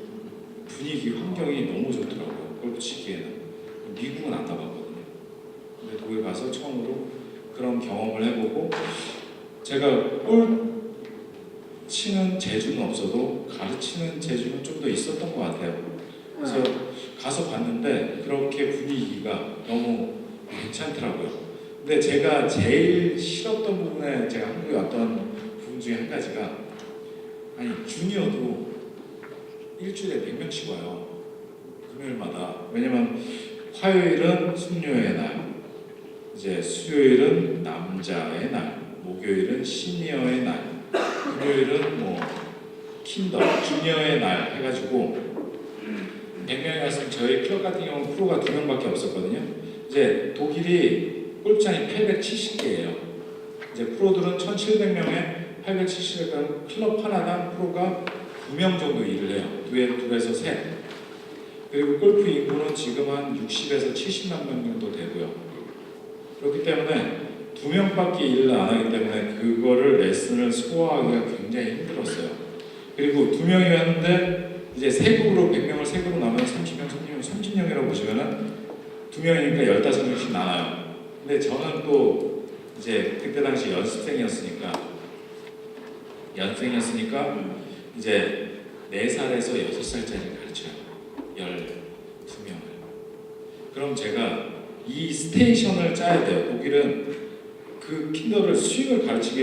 S1: 분위기 환경이 너무 좋더라고요. 골프 치기에는. 미국은 안 가봤거든요. 근데 독일 가서 처음으로 그런 경험을 해보고 제가 골 치는 재주는 없어도 가르치는 재주는 좀 더 있었던 것 같아요. 그래서 가서 봤는데 그렇게 분위기가 너무 괜찮더라고요. 근데 제가 제일 싫었던 부분에 제가 한국에 왔던 부분 중에 한 가지가 아니 주니어도 일주일에 100명씩 와요. 금요일마다. 왜냐면 화요일은 숙녀의 날, 이제 수요일은 남자의 날, 목요일은 시니어의 날, 금요일은 뭐 킨더, 주니어의 날 해가지고 100명이 왔으면 저희 클럽 같은 경우는 프로가 2명밖에 없었거든요. 이제 독일이 골프장이 870개예요. 이제 프로들은 1,700명에 870개 클럽 하나당 프로가 9명 정도 일을 해요. 2에서 3. 그리고 골프 인구는 지금 한 60에서 70만 명 정도 되고요. 그렇기 때문에 2명밖에 일을 안 하기 때문에 그거를 레슨을 소화하기가 굉장히 힘들었어요. 그리고 2명이었는데 이제 세국으로 100명을 세국으로 나누면 30명이라고 보시면은 2명이니까 15명씩 나눠요. 근데 저는 또 이제 그때 당시 연습생이었으니까 이제 4살에서 6살짜리를 가르쳐요. 12명을. 그럼 제가 이 스테이션을 짜야 돼요. 독일은 그 킨더를 스윙을 가르치기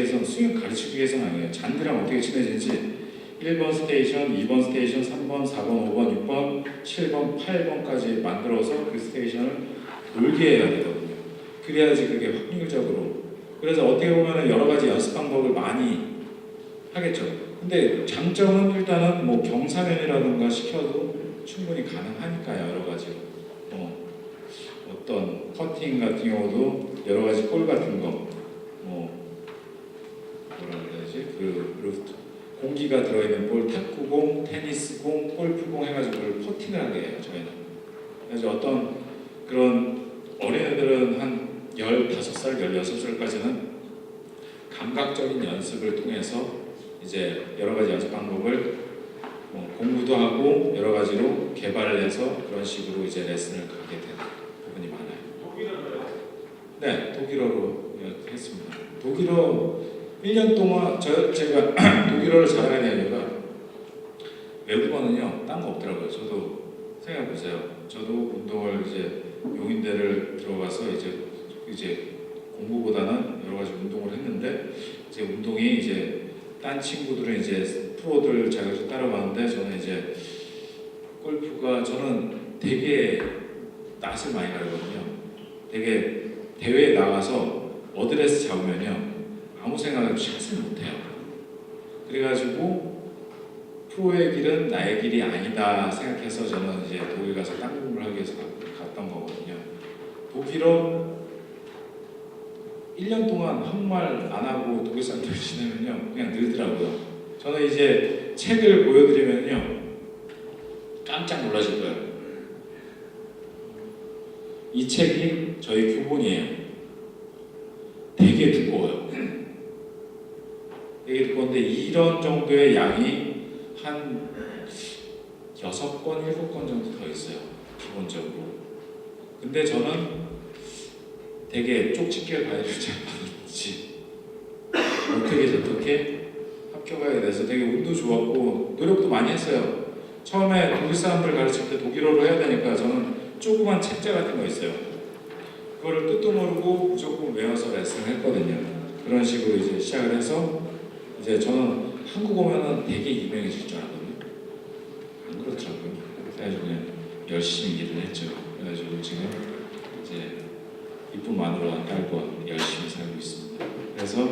S1: 위해서는 아니에요. 잔디랑 어떻게 친해지는지 1번 스테이션, 2번 스테이션, 3번, 4번, 5번, 6번, 7번, 8번까지 만들어서 그 스테이션을 돌게 해야 되거든요. 그래야지 그게 확률적으로. 그래서 어떻게 보면 여러 가지 연습 방법을 많이 하겠죠. 근데 장점은 일단은 뭐 경사면이라든가 시켜도 충분히 가능하니까요. 여러 가지로. 어떤 퍼팅 같은 경우도 여러 가지 볼 같은 거, 뭐라 그래야지, 공기가 들어있는 볼, 탁구공, 테니스공, 골프공 해가지고 그걸 퍼팅을 하게 해요. 저희는. 그래서 어떤 그런 어린애들은 한 15살, 16살까지는 감각적인 연습을 통해서 이제 여러 가지 연습 방법을 공부도 하고 여러 가지로 개발을 해서 그런 식으로 이제 레슨을 가게 되는 부분이 많아요.
S4: 독일어로요?
S1: 네, 독일어로 했습니다. 독일어 1년 동안 제가 독일어를 잘하는 이유가 외국어는요, 딴 거 없더라고요. 저도 생각해 보세요. 저도 운동을 이제 용인대를 들어가서 이제 공부보다는 여러 가지 운동을 했는데 이제 운동이 이제 딴 친구들은 이제 프로들 자격증 따라가는데 저는 이제 골프가 저는 되게 낯을 많이 가리거든요. 되게 대회에 나가서 어드레스 잡으면요 아무 생각 없이 샷을 못해요. 그래가지고 프로의 길은 나의 길이 아니다 생각해서 저는 이제 독일 가서 땅 공부를 하기 위해서 갔던 거거든요. 독일어 1년 동안 한국말 안 하고 독일 사람들 지내면요 그냥 늘더라고요. 저는 이제 책을 보여드리면요 깜짝 놀라실 거예요. 이 책이 저희 교본이에요. 되게 그런 정도의 양이 한 6건, 7건 정도 더 있어요. 기본적으로. 근데 저는 되게 쪽집게 과외를 잘 받았지. 어떻게 합격하게 돼서 되게 운도 좋았고 노력도 많이 했어요. 처음에 독일 사람들 가르칠 때 독일어로 해야 되니까 저는 조그만 책자 같은 거 있어요. 그거를 뜻도 모르고 무조건 외워서 레슨을 했거든요. 그런 식으로 이제 시작을 해서 이제 저는 한국 오면은 되게 유명해질 줄 알았거든요. 안 그렇더라고요. 그래가지고 그냥 열심히 일을 했죠. 그래가지고 지금 이제 이쁜 마누라 딸과 열심히 살고 있습니다. 그래서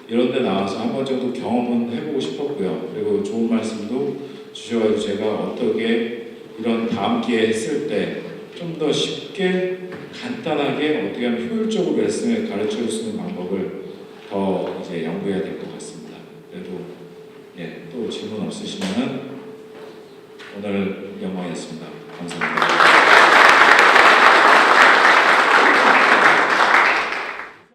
S1: 이런 데 나와서 한 번 정도 경험은 해보고 싶었고요. 그리고 좋은 말씀도 주셔가지고 제가 어떻게 이런 다음 기회에 했을 때 좀 더 쉽게 간단하게 어떻게 하면 효율적으로 레슨을 가르쳐 줄 수 있는 방법을 더 이제 연구해야 될 것 같습니다. 그래도 또 질문 없으시면은 오늘 영광이었습니다. 감사합니다.